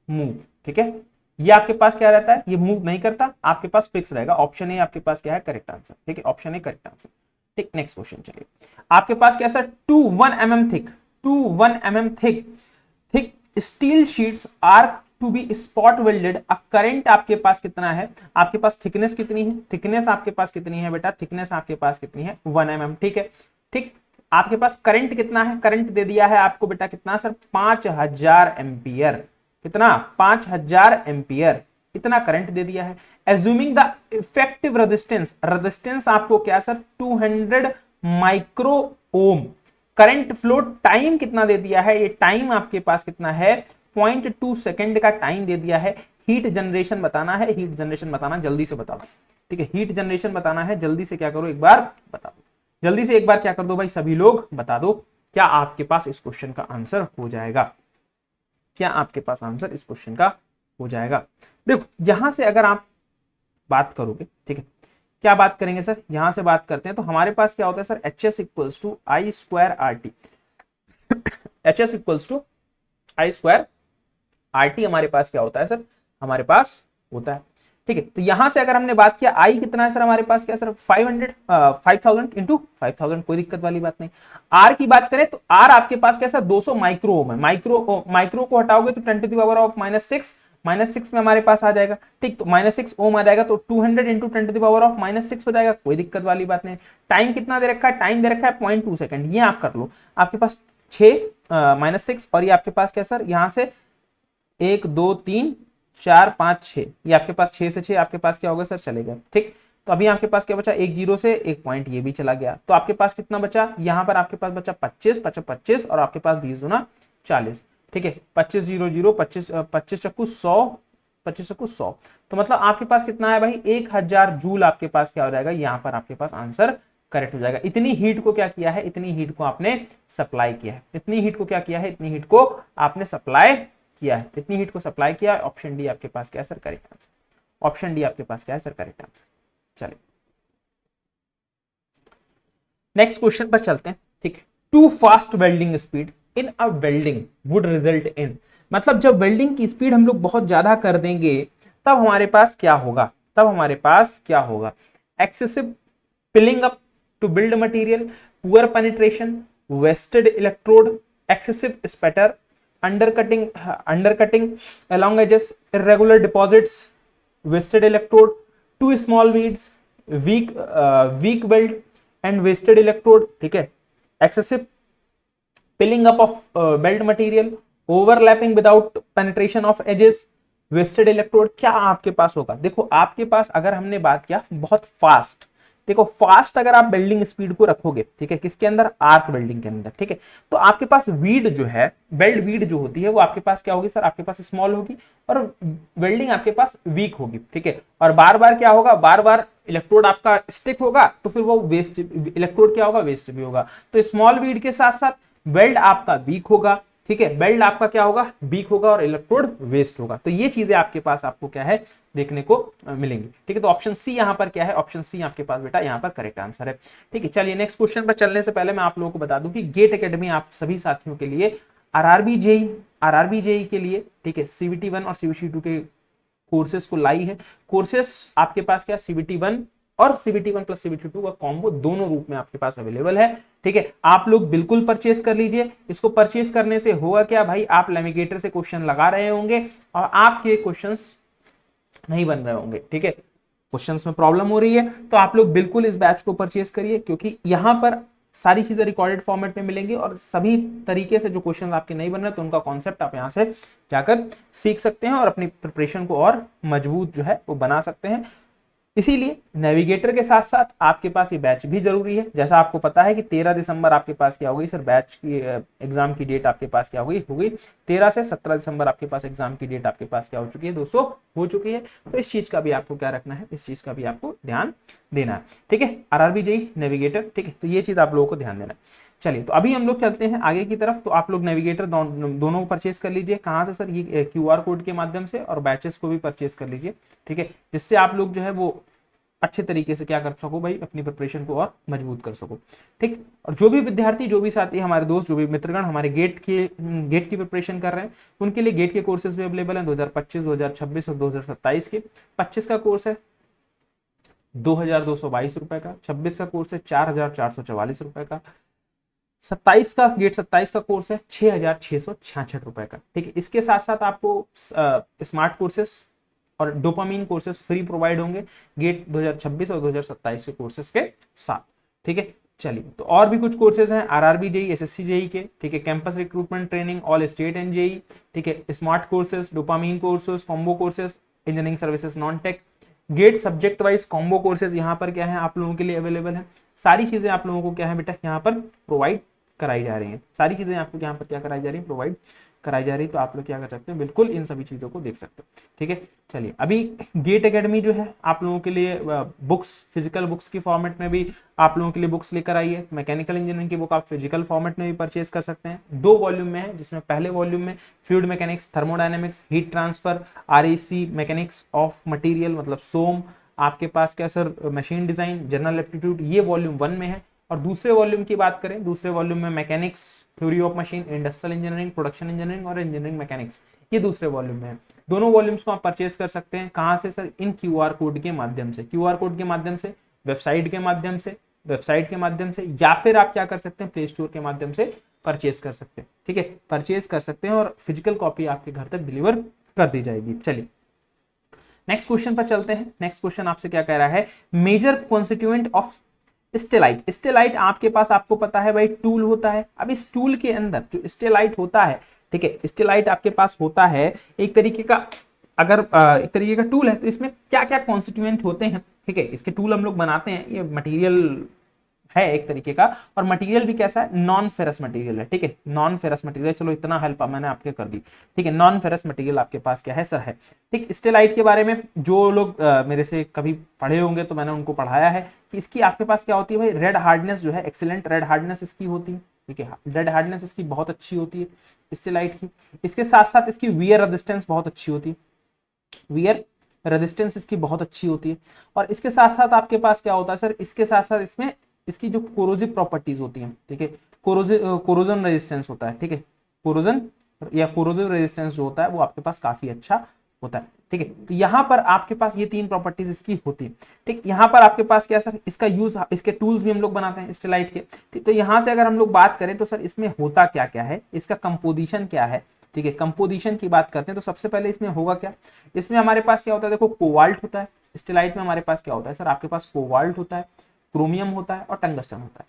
मूव। ठीक है, ये आपके पास क्या रहता है, ये मूव नहीं करता, आपके पास फिक्स रहेगा। ऑप्शन ए आपके पास क्या है, करेक्ट आंसर। ठीक है, ऑप्शन ए करेक्ट आंसर। ठीक, नेक्स्ट क्वेश्चन चलिए, आपके पास क्या sir, 1 mm thick, 1 mm thick steel sheets are to be spot welded. A current आपके पास कितना है, आपके पास थिकनेस कितनी है, थिकनेस आपके पास कितनी है बेटा, थिकनेस आपके पास कितनी है, 1 mm। ठीक है, ठीक, आपके पास करंट कितना है, करंट दे दिया है आपको बेटा कितना सर, 5000 एम्पियर। कितना, 5000 एम्पियर, इतना करंट दे दिया है। Assuming the effective resistance, resistance आपको क्या sir, 200 micro ohm. Current flow time कितना दे दिया है, ये टाइम आपके पास कितना है, 0.2 सेकेंड का टाइम दे दिया है। हीट जनरेशन बताना है, हीट जनरेशन बताना, जल्दी से बताओ। ठीक है, हीट जनरेशन बताना है, जल्दी से क्या करो, एक बार बता दो, जल्दी से एक बार क्या कर दो भाई, सभी लोग बता दो, क्या आपके पास इस क्वेश्चन का आंसर हो जाएगा, क्या आपके पास आंसर इस क्वेश्चन का हो जाएगा। देखो यहां से अगर आप बात करोगे, ठीक है, क्या बात करेंगे सर, यहां से बात करते हैं तो हमारे पास क्या होता है sir, HS equals to I square R T, HS equals to I square R T हमारे पास क्या होता है सर, हमारे पास होता है। ठीक है, तो यहां से अगर हमने बात किया आई कितना है सर, हमारे पास क्या सर, 5000 इंटू 5000, कोई दिक्कत वाली बात नहीं। आर की बात करें तो आर आपके पास कैसा, 200 माइक्रो ओम है। माइक्रो को हटाओगे तो 10⁻⁻⁻⁶ -6 में हमारे पास आ जाएगा, ठीक। तो -6 ओम आ जाएगा, तो 200 इंटू 10⁻⁻⁻6 हो जाएगा, कोई दिक्कत वाली बात नहीं। टाइम कितना दे रखा है, टाइम दे रखा है 0.2 सेकंड, ये आप कर लो। आपके पास 6 -6 और ये आपके पास क्या सर, यहाँ से 1 2 3 4 5 6, ये आपके पास 6 से 6 आपके पास क्या होगा सर, चलेगा, ठीक। तो अभी आपके पास क्या बचा, एक जीरो से एक पॉइंट ये भी चला गया, तो आपके पास कितना बचा, यहाँ पर आपके पास बचा 25 25 25 और आपके पास 20 दूना 40, ठीक है। 25 0 0 25 25 चक्कू 100, 25 चक्कू 100, तो मतलब आपके पास कितना है भाई, 1000 जूल आपके पास क्या हो जाएगा, यहाँ पर आपके पास आंसर करेक्ट हो जाएगा। इतनी हीट को क्या किया है, इतनी हीट को आपने सप्लाई किया है, इतनी हीट को क्या किया है, इतनी हीट को आपने सप्लाई किया है, इतनी हीट को सप्लाई किया है। ऑप्शन डी आपके पास क्या है sir, correct answer. Option D आपके पास क्या है सर, करेक्ट आंसर। चलिए नेक्स्ट क्वेश्चन पर चलते हैं, ठीक है। Too fast welding speed in a welding would result in, मतलब जब वेल्डिंग की स्पीड हम लोग बहुत ज्यादा कर देंगे तब हमारे पास क्या होगा, तब हमारे पास क्या होगा, excessive piling up to build material, poor penetration, wasted electrode, excessive spatter, undercutting along edges, irregular deposits, wasted electrode, too small weeds, weak weld and wasted electrode, ठीक है। excessive pilling up of belt material, overlapping without penetration of edges, wasted electrode, क्या आपके पास होगा। देखो आपके पास अगर हमने बात किया बहुत फास्ट, देखो फास्ट अगर आप वेल्डिंग स्पीड को रखोगे, ठीक है, किसके अंदर, आर्क वेल्डिंग के अंदर, ठीक है, तो आपके पास वीड जो है, वेल्ड वीड जो होती है वो आपके पास क्या होगी सर, आपके पास स्मॉल होगी और वेल्डिंग आपके पास वीक होगी, ठीक है। और बार बार क्या होगा, बार बार इलेक्ट्रोड आपका स्टिक होगा तो फिर वो वेस्ट इलेक्ट्रोड क्या होगा, वेस्ट भी होगा। तो स्मॉल वीड के साथ साथ वेल्ड आपका वीक होगा, ठीक है, बेल्ट आपका क्या होगा, वीक होगा और इलेक्ट्रोड वेस्ट होगा। तो ये चीजें आपके पास आपको क्या है, देखने को मिलेंगी, ठीक है। तो ऑप्शन सी यहाँ पर क्या है, ऑप्शन सी आपके पास बेटा यहाँ पर करेक्ट आंसर है, ठीक है। चलिए नेक्स्ट क्वेश्चन पर चलने से पहले मैं आप लोगों को बता दूं कि गेट एकेडमी आप सभी साथियों के लिए आरआरबी जेई के लिए, ठीक है, सीबीटी 1 और सीबीटी 2 के कोर्सेज को लाई है। कोर्सेज आपके पास क्या, सीबीटी 1 और सीबीटी 1 प्लस सीबीटी 2 का कॉम्बो दोनों रूप में आपके पास अवेलेबल है, ठीक है। आप लोग बिल्कुल परचेस कर लीजिए। इसको परचेस करने से होगा क्या भाई, आप लैमिगेटर से क्वेश्चन लगा रहे होंगे और आपके क्वेश्चंस नहीं बन रहे होंगे, ठीक है, क्वेश्चंस में प्रॉब्लम हो रही है, तो आप लोग बिल्कुल इस बैच को परचेस करिए, क्योंकि यहां पर सारी चीजें रिकॉर्डेड फॉर्मेट में मिलेंगी और सभी तरीके से जो क्वेश्चन आपके नहीं बन रहे तो उनका कॉन्सेप्ट आप यहां से जाकर सीख सकते हैं और अपनी प्रिपरेशन को और मजबूत जो है वो बना सकते हैं। इसीलिए नेविगेटर के साथ साथ आपके पास ये बैच भी जरूरी है। जैसा आपको पता है कि 13 दिसंबर आपके पास क्या होगी सर, बैच की एग्जाम की डेट आपके पास क्या होगी 13 से 17 दिसंबर आपके पास एग्जाम की डेट आपके पास क्या हो चुकी है दोस्तों, हो चुकी है। तो इस चीज का भी आपको क्या रखना है, इस चीज का भी आपको ध्यान देना है, ठीक है। आरआरबी जेईई नेविगेटर, ठीक है, तो ये चीज आप लोगों को ध्यान देना है। चलिए तो अभी हम लोग चलते हैं आगे की तरफ। तो आप लोग नेविगेटर दोनों को परचेस कर लीजिए। कहाँ से सर, ये क्यूआर कोड के माध्यम से, और बैचेस को भी परचेस कर लीजिए, ठीक है, जिससे आप लोग जो है वो अच्छे तरीके से क्या कर सको भाई, अपनी प्रिपरेशन को और मजबूत कर सको, ठीक। और जो भी विद्यार्थी, जो भी साथी, हमारे दोस्त, जो भी मित्रगण हमारे गेट की प्रिपरेशन कर रहे हैं, उनके लिए गेट के कोर्सेज भी अवेलेबल हैं 2025, 2026 और 2027 के। 25 का कोर्स है 2222 रुपए का, 26 का कोर्स है 4444 रुपए का, 27 का गेट 27 का कोर्स है 6666 रुपए का, ठीक है। इसके साथ साथ आपको स्मार्ट कोर्सेस और डोपामीन कोर्सेस फ्री प्रोवाइड होंगे गेट 2026 और 2027 के कोर्सेस के साथ, ठीक है। चलिए तो और भी कुछ कोर्सेज हैं आरआरबी जेई, एसएससी जेई के, ठीक है, campus recruitment training, all state and JE, ठीक है, smart courses, dopamine courses, combo courses, engineering services non tech, GATE subject wise combo courses यहाँ पर क्या है आप लोगों के लिए अवेलेबल है। सारी चीजें आप लोगों को क्या है बेटा यहाँ पर प्रोवाइड कराई जा रही हैं, सारी चीजें आपको यहाँ पर क्या कराई जा रही है, प्रोवाइड कराई जा रही है। तो आप लोग क्या कर सकते हैं, बिल्कुल इन सभी चीजों को देख सकते हैं, ठीक है। चलिए अभी गेट एकेडमी जो है आप लोगों के लिए बुक्स, फिजिकल बुक्स की फॉर्मेट में भी आप लोगों के लिए बुक्स लेकर आई है। मैकेनिकल इंजीनियरिंग की बुक आप फिजिकल फॉर्मेट में भी परचेज कर सकते हैं। 2 वॉल्यूम में है, जिसमें पहले वॉल्यूम में fluid mechanics, thermodynamics, heat transfer, REC, mechanics of material मतलब सोम, आपके पास क्या sir machine design, general aptitude, ये वॉल्यूम 1 में है। और दूसरे वॉल्यूम की बात करें, दूसरे वॉल्यूम में mechanics, theory of machine, industrial engineering, production engineering और इंजीनियरिंग मैकेनिक्स, ये दूसरे वॉल्यूम में है। दोनों वॉल्यूम्स को आप परचेज कर सकते हैं। कहाँ से सर, इन क्यूआर कोड के माध्यम से, क्यूआर कोड के माध्यम से, वेबसाइट के माध्यम से, या फिर आप क्या कर सकते हैं, प्ले स्टोर के माध्यम से परचेज कर सकते हैं, ठीक है, परचेज कर सकते हैं और फिजिकल कॉपी आपके घर तक डिलीवर कर दी जाएगी। चलिए नेक्स्ट क्वेश्चन पर चलते हैं। नेक्स्ट क्वेश्चन आपसे क्या कह रहा है, major constituent of stellite. Stellite आपके पास, आपको पता है भाई, टूल होता है। अब इस टूल के अंदर जो स्टेलाइट होता है, ठीक है, स्टेलाइट आपके पास होता है एक तरीके का, अगर एक तरीके का टूल है, तो इसमें क्या क्या कॉन्स्टिट्यूएंट होते हैं, ठीक है, इसके टूल हम लोग बनाते हैं। ये मटेरियल है एक तरीके का, और मटेरियल भी कैसा है, नॉन फेरस मटेरियल है, ठीक है, नॉन फेरस मटेरियल। चलो इतना हेल्प मैंने आपके कर दी, ठीक है, नॉन फेरस मटेरियल आपके पास क्या है सर, है। ठीक, स्टेलाइट के बारे में जो लोग मेरे से कभी पढ़े होंगे तो मैंने उनको पढ़ाया है कि इसकी आपके पास क्या होती है भाई, रेड हार्डनेस जो है, एक्सीलेंट रेड हार्डनेस इसकी होती है, ठीक है, रेड हार्डनेस इसकी बहुत अच्छी होती है स्टेलाइट की। इसके साथ साथ इसकी वियर रेजिस्टेंस बहुत अच्छी होती है, वियर रेजिस्टेंस इसकी बहुत अच्छी होती है। और इसके साथ साथ आपके पास क्या होता है सर, इसके साथ साथ इसमें इसकी जो कोरोजिव प्रॉपर्टीज होती हैं, ठीक है, कोरोजन रेजिस्टेंस होता है, ठीक है, कोरोजन या कोरोजिव रेजिस्टेंस जो होता है वो आपके पास काफी अच्छा होता है, ठीक है। तो यहाँ पर आपके पास ये तीन प्रॉपर्टीज इसकी होती है, ठीक। यहाँ पर आपके पास क्या सर, इसका यूज, इसके टूल्स भी हम लोग बनाते हैं स्टेलाइट के, ठीक। तो यहाँ से अगर हम लोग बात करें तो सर इसमें होता क्या क्या है, इसका कंपोजिशन क्या है, ठीक है, कंपोजिशन की बात करते हैं तो सबसे पहले इसमें होगा क्या, इसमें हमारे पास क्या होता है, देखो कोबाल्ट होता है स्टेलाइट में, हमारे पास क्या होता है सर, आपके पास कोबाल्ट होता है, क्रोमियम होता है और टंगस्टन होता है।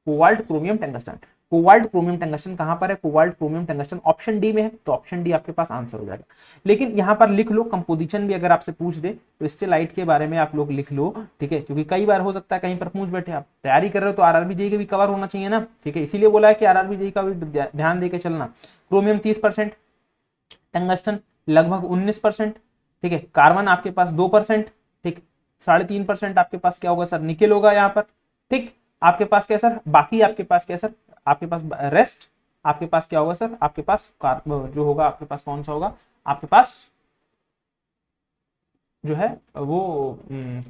Cobalt, chromium, tungsten. Cobalt, chromium, tungsten कहां पर है, cobalt, chromium, tungsten option D में है, तो ऑप्शन डी आपके पास आंसर हो जाएगा। लेकिन यहां पर लिख लो, कंपोजिशन भी अगर आपसे पूछ दे तो स्टेलाइट के बारे में आप लोग लिख लो, ठीक है, क्योंकि कई बार हो सकता है कहीं पर पूछ बैठे, आप तैयारी कर रहे हो तो आरआरबी जेईई का भी कवर होना चाहिए ना, ठीक है, इसीलिए बोला है कि आरआरबी जेईई का भी ध्यान देके चलना। क्रोमियम 30%, टंगस्टन लगभग 19%, ठीक है, कार्बन आपके पास 2%, ठीक, 3.5% आपके पास क्या होगा सर, निकेल होगा यहाँ पर, ठीक। आपके पास क्या सर, बाकी आपके पास क्या सर, आपके पास रेस्ट आपके पास क्या होगा सर, आपके पास जो होगा आपके पास कौन सा होगा, आपके पास जो है वो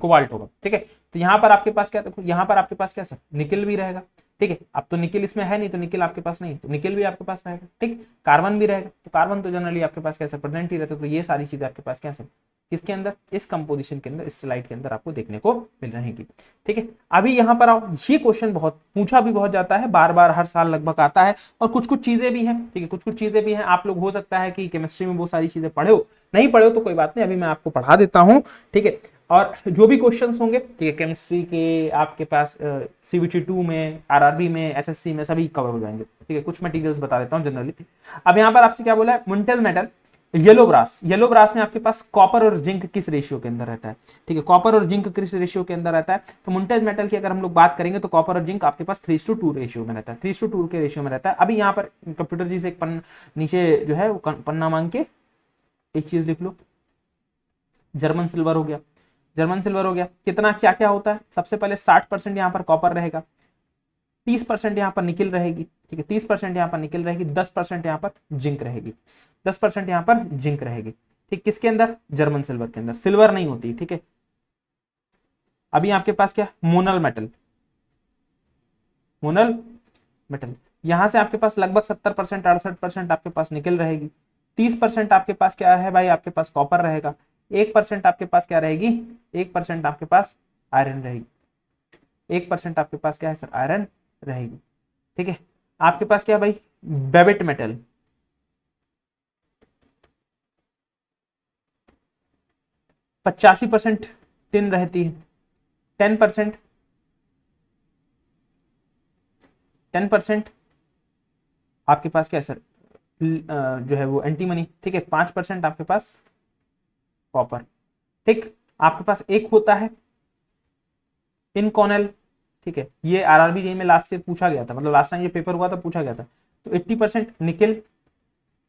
कोबाल्ट होगा, ठीक है। तो यहाँ पर आपके पास क्या, देखो यहाँ पर आपके पास क्या सर, निकेल भी रहेगा, ठीक है। अब तो निकेल इसमें है नहीं, तो निकेल आपके पास नहीं है, तो निकेल भी आपके पास रहेगा, ठीक। कार्बन भी रहेगा, तो कार्बन तो जनरली आपके पास कैसे प्रेजेंट ही रहता है, तो ये सारी चीजें आपके पास क्या सर, किसके अंदर, इस कंपोजिशन के अंदर, स्टेलाइट के अंदर आपको देखने को मिल रहेगी, ठीक है। अभी यहाँ पर आओ, ये क्वेश्चन बहुत पूछा भी बहुत जाता है, बार बार हर साल लगभग आता है, और कुछ कुछ चीजें भी हैं, ठीक है, कुछ कुछ चीजें भी हैं, आप लोग हो सकता है कि केमिस्ट्री में वो सारी चीजें पढ़े हो, नहीं पढ़े हो तो कोई बात नहीं, अभी मैं आपको पढ़ा देता हूँ, ठीक है। और जो भी क्वेश्चंस होंगे, ठीक है, केमिस्ट्री के आपके पास सीबीटी 2 में, आरआरबी में, एसएससी में सभी कवर हो जाएंगे, ठीक है। कुछ मटेरियल्स बता देता हूँ जनरली। अब यहाँ पर आपसे क्या बोला है, Muntz metal, yellow brass, yellow brass में आपके पास कॉपर और जिंक किस रेशियो के अंदर रहता है, ठीक है, कॉपर और जिंक किस रेशियो के अंदर रहता है, तो मुंटेज मेटल की अगर हम लोग बात करेंगे तो कॉपर और जिंक आपके पास 3:2 रेशियो में रहता है, 3:2 के रेशियो में रहता है। अभी यहाँ पर कंप्यूटर जी से एक नीचे जो है वो पन्ना मांग के एक चीज लिख लो, जर्मन सिल्वर हो गया, जर्मन सिल्वर हो गया, कितना क्या क्या होता है, सबसे पहले 60% यहाँ पर कॉपर रहेगा, 30% यहाँ पर निकिल रहेगी, ठीक है, 30% यहाँ पर निकिल रहेगी, 10% यहाँ पर जिंक रहेगी, 10% यहाँ पर जिंक रहेगी, ठीक, किसके अंदर, जर्मन सिल्वर के अंदर, सिल्वर नहीं होती, ठीक है। अभी आपके पास क्या, मोनल मेटल, मोनल मेटल, यहां से आपके पास लगभग 70%, 68% आपके पास निकल रहेगी, 30% आपके पास क्या है भाई, आपके पास कॉपर रहेगा, 1% आपके पास क्या रहेगी, 1% आपके पास आयरन रहेगी, 1% आपके पास क्या है सर, आयरन रहेगी, ठीक है। आपके पास क्या है भाई, बेबिट मेटल, %85 टिन रहती है, 10% 10% आपके पास क्या है सर, जो है वो एंटीमनी, ठीक है, 5% आपके पास कॉपर, ठीक। आपके पास एक होता है इनकॉनल, ठीक है, ये आरआरबी जेईई में लास्ट से पूछा गया था, मतलब लास्ट टाइम ये पेपर हुआ था पूछा गया था, तो 80% निकेल,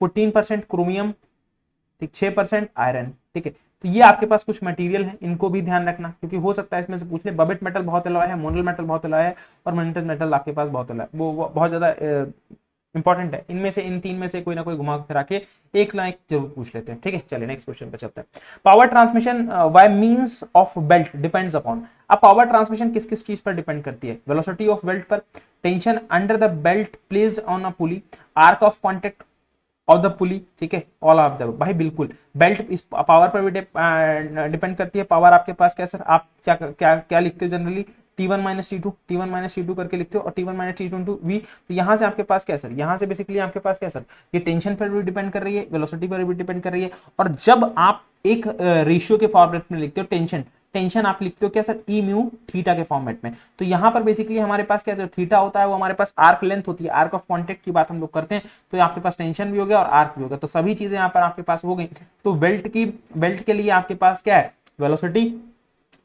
14% क्रोमियम, ठीक, 6% आयरन, ठीक है। तो ये आपके पास कुछ मटेरियल है, इनको भी ध्यान रखना, क्योंकि हो सकता है इसमें से पूछ ले, बबेट मेटल बहुत अलग है, मोनल मेटल बहुत अलग है, और मोनेटस मेटल आपके पास बहुत अलग है, वो बहुत ज्यादा इंपॉर्टेंट है, इनमें से, इन तीन में से कोई ना कोई घुमा फिरा के एक ना एक जरूर पूछ लेते हैं, ठीक है। चलिए नेक्स्ट क्वेश्चन पे चलते हैं। Power transmission by means of belt depends upon, अब पावर ट्रांसमिशन किस किस चीज पर डिपेंड करती है, वेलोसिटी ऑफ बेल्ट पर, tension under the belt placed on a pulley, arc of contact of the पुली, ठीक है, ऑल ऑफ द, भाई बिल्कुल बेल्ट इस पावर पर भी डिपेंड करती है। पावर आपके पास क्या सर, आप क्या क्या क्या लिखते हो जनरली, T1 माइनस T2 करके लिखते हो और T1 माइनस T2 V। तो यहाँ से आपके पास क्या सर, यहाँ से बेसिकली आपके पास क्या सर, ये टेंशन पर भी डिपेंड कर रही है, वेलोसिटी पर भी डिपेंड कर रही है। और जब आप एक रेशियो के फॉर्मेट में लिखते हो टेंशन, टेंशन आप लिखते हो क्या सर, ई म्यू थीटा के फॉर्मेट में। तो यहाँ पर बेसिकली हमारे पास क्या सर, थीटा होता है वो हमारे पास आर्क लेंथ होती है, आर्क ऑफ कॉन्टेक्ट की बात हम लोग करते हैं। तो आपके पास टेंशन भी हो गया और आर्क भी हो गया, तो सभी चीजें यहाँ पर आपके पास हो गई। तो बेल्ट के लिए आपके पास क्या है, वेलोसिटी,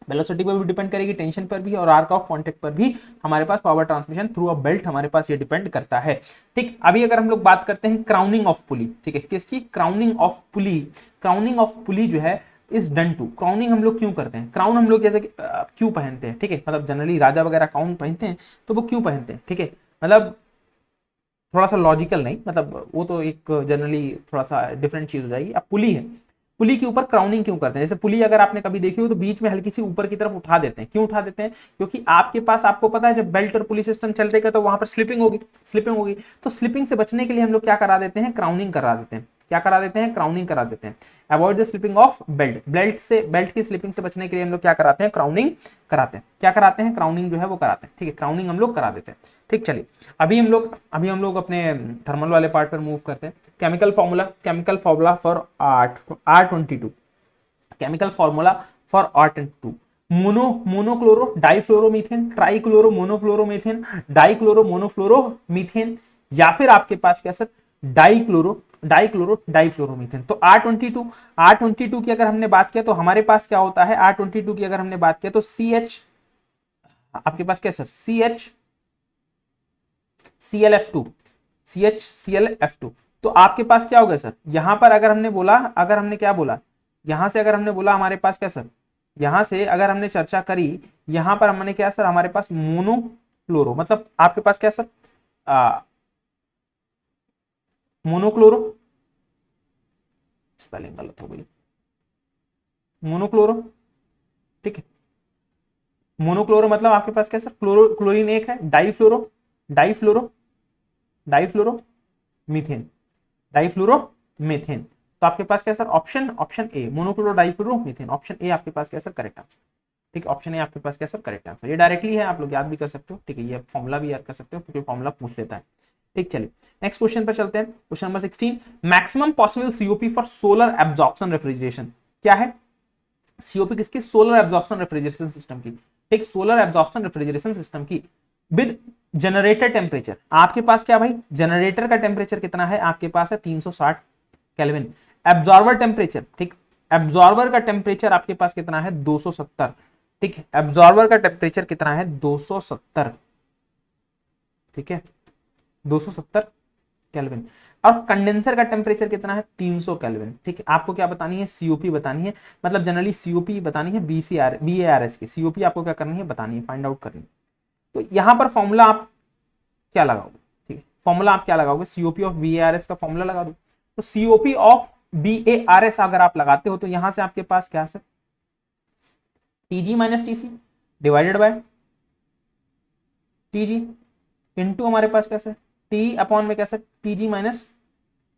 वेलोसिटी पर भी डिपेंड करेगी, टेंशन पर भी और आर्क ऑफ कॉन्टेक्ट पर भी हमारे पास power transmission through a belt हमारे पास ये डिपेंड करता है। ठीक, अभी अगर हम लोग बात करते हैं क्राउनिंग ऑफ पुली, ठीक है, किसकी, crowning of pulley. Crowning of pulley जो है इज डन टू, क्राउनिंग हम लोग क्यों करते हैं, क्राउन हम लोग जैसे क्यों पहनते हैं, ठीक है, मतलब जनरली राजा वगैरह क्राउन पहनते हैं, तो वो क्यों पहनते हैं, ठीक है, मतलब थोड़ा सा लॉजिकल नहीं, मतलब वो तो एक जनरली थोड़ा सा डिफरेंट चीज हो जाएगी। अब पुली है, पुली के ऊपर क्राउनिंग क्यों करते हैं, जैसे पुली अगर आपने कभी देखी हो तो बीच में हल्की सी ऊपर की तरफ उठा देते हैं, क्यों उठा देते हैं, क्योंकि आपके पास, आपको पता है जब बेल्ट और पुली सिस्टम चलते तो वहां पर स्लिपिंग होगी, स्लिपिंग होगी, तो स्लिपिंग से बचने के लिए हम लोग क्या करा देते हैं, क्राउनिंग करा देते हैं, क्या करा देते हैं, क्राउनिंग करा देते हैं। Avoid the slipping of belt, belt की स्लिपिंग से बचने के लिए हम लोग क्या कराते हैं, क्राउनिंग कराते हैं, क्या कराते हैं, क्राउनिंग जो है वो कराते हैं, ठीक है, क्राउनिंग हम लोग करा देते हैं। ठीक, चलिए अभी हम लोग अपने थर्मल वाले पार्ट पर मूव करते हैं। Chemical formula for R22, chemical formula for R22, monochloro difluoromethane, trichloro monofluoromethane, dichloro monofluoromethane, या फिर आपके पास क्या सर, डाइक्लोरो डाइफ्लोरोमीथेन। तो R22 की अगर हमने बात किया तो हमारे पास क्या होता है, R22 की अगर हमने बात किया तो CH, आपके पास क्या सर, CHClF2। तो आपके पास क्या होगा सर, यहां पर अगर हमने क्या बोला, यहां से अगर हमने बोला हमारे पास क्या सर, यहां से अगर हमने चर्चा करी, यहां पर हमने क्या सर, हमारे पास मोनोक्लोरो, मतलब आपके पास क्या सर, मोनोक्लोरो, स्पेलिंग गलत हो गई, मोनोक्लोरो, ठीक है, मोनोक्लोरो मतलब आपके पास क्या सर, क्लोरीन एक है, डाइफ्लोरो मीथेन, डाइफ्लोरोमीथेन। तो आपके पास क्या sir, option A monochloro difluoromethane, option A आपके पास क्या सर, करेक्ट आंसर। ठीक है, ऑप्शन ए आपके पास क्या सर, करेक्ट आंसर। ये डायरेक्टली है, आप लोग याद भी कर सकते हो, ठीक है, ये फॉर्मूला भी याद कर सकते हो क्योंकि फॉर्मूला पूछ लेता है। ठीक, चलिए नेक्स्ट क्वेश्चन पर चलते हैं, question number 16, maximum possible COP for solar absorption refrigeration. क्या है, सीओपी किसकी, सोलर एब्जॉर्प्शन रेफ्रिजरेशन सिस्टम की। ठीक, सोलर एब्जॉर्प्शन रेफ्रिजरेशन सिस्टम की विद जनरेटर टेम्परेचर। आपके पास क्या भाई, जनरेटर का टेम्परेचर कितना है, आपके पास है 360 केल्विन। एब्जॉर्वर टेम्परेचर, ठीक, एब्जॉर्वर का टेम्परेचर आपके पास कितना है, 270। ठीक है, एब्जॉर्वर का टेम्परेचर कितना है, 270, ठीक है, 270 केल्विन। और कंडेंसर का टेम्परेचर कितना है, 300 केल्विन। ठीक है, आपको क्या बतानी है, सीओपी बतानी है, मतलब जनरली सीओपी बतानी है, बीएआरएस की सीओपी आपको क्या करनी है, बतानी है, फाइंड आउट करनी है। तो यहां पर फॉर्मूला आप क्या लगाओगे, ठीक है, फॉर्मूला आप क्या लगाओगे, सीओपी ऑफ बीएआरएस का फॉर्मूला लगा दो। तो सीओपी ऑफ बीएआरएस अगर आप लगाते हो तो यहां से आपके पास क्या sir, TG minus TC divided by TG into हमारे पास क्या सर, टी अपॉन में क्या सर, टीजी माइनस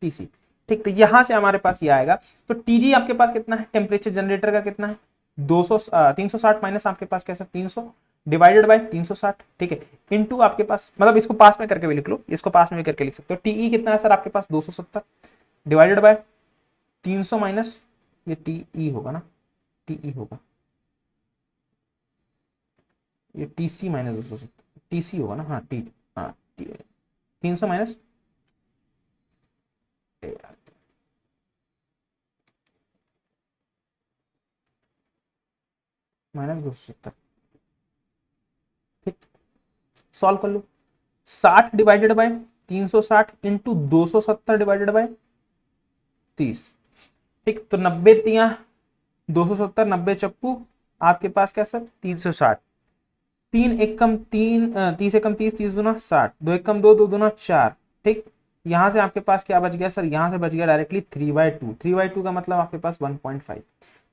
टीसी। ठीक, तो यहां से हमारे पास ये आएगा। तो टीजी आपके पास कितना है, टेम्परेचर जनरेटर का कितना है, 360 माइनस आपके पास क्या सर, 300 डिवाइडेड बाय 360, ठीक है, इनटू आपके पास, मतलब इसको पास में करके भी लिख लो, इसको पास में भी करके लिख सकते हो। टीई कितना है सर आपके पास, 270 डिवाइडेड बाय 300 माइनस ये टीई होगा ना, टीई होगा, ये टीसी माइनस 270, टीसी होगा ना, हाँ टी, हाँ 300 माइनस -270। ठीक, सॉल्व कर लो, 60 divided by 360 into 270 divided by 30। ठीक, तो 90 तिया 270, 90 चक्कू आपके पास क्या सर, 360, 3 एक कम 3, 30 एकम 30, 30 दूना 60, 2 एक कम 2, 2 दूना 4। ठीक, यहां से आपके पास क्या बच गया सर, यहां से बच गया डायरेक्टली 3/2, 3/2 का मतलब आपके पास 1.5।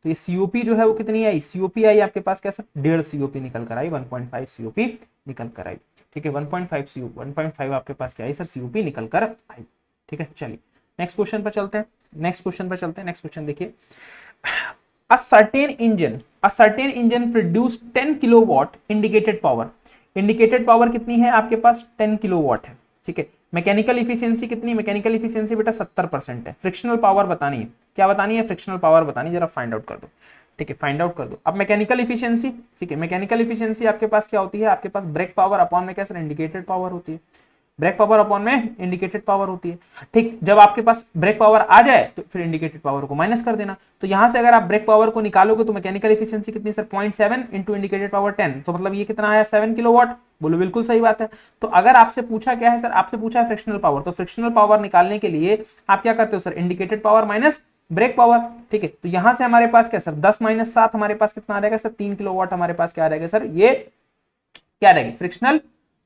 तो ये सीओपी जो है वो कितनी आई, सीओपी आई आपके पास क्या सर, 1.5 सीओपी निकल कर आई, 1.5 सीओपी निकल कर आई। ठीक है, 1.5 आपके पास क्या आई सर, सीओपी निकल कर आई। ठीक है, चलिए नेक्स्ट क्वेश्चन पर चलते हैं, नेक्स्ट क्वेश्चन देखिए, a certain engine produce 10 kilowatt indicated power. Indicated power कितनी है आपके पास 10 किलोवाट है, ठीक है। मैकेनिकल इफिशियंसी कितनी, मैकेनिकल इफिशियंसी बेटा 70% है। फ्रिक्शनल पावर बतानी है, क्या बतानी है, फ्रिक्शनल पावर बतानी है, जरा फाइंड आउट कर दो, ठीक है, फाइंड आउट कर दो। अब मैकेनिकल इफिशियंसी, ठीक है, मैकेनिकल इफिशियंसी आपके पास क्या होती है, आपके पास ब्रेक पावर अपॉन में क्या सर इंडिकेटेड पावर होती है, ब्रेक पावर अपॉन में इंडिकेटेड पावर होती है, ठीक। जब आपके पास ब्रेक पावर आ जाए तो फिर इंडिकेटेड पावर को माइनस कर देना। तो यहां से अगर आप ब्रेक पावर को निकालोगे तो मैकेनिकल एफिशिएंसी कितनी सर 0.7 इंटू इंडिकेटेड पावर 10, तो मतलब ये कितना आया 7 किलोवाट। बोलो बिल्कुल सही बात है। तो अगर आपसे पूछा क्या है सर, आपसे पूछा है फ्रिक्शनल पावर, तो फ्रिक्शनल पावर निकालने के लिए आप क्या करते हो sir, indicated power minus brake power, ठीक है। तो यहां से हमारे पास क्या सर 10 माइनस 7 हमारे पास कितना आ जाएगा सर 3 किलोवाट हमारे पास क्या आ जाएगा सर, ये क्या रहेगी फ्रिक्शनल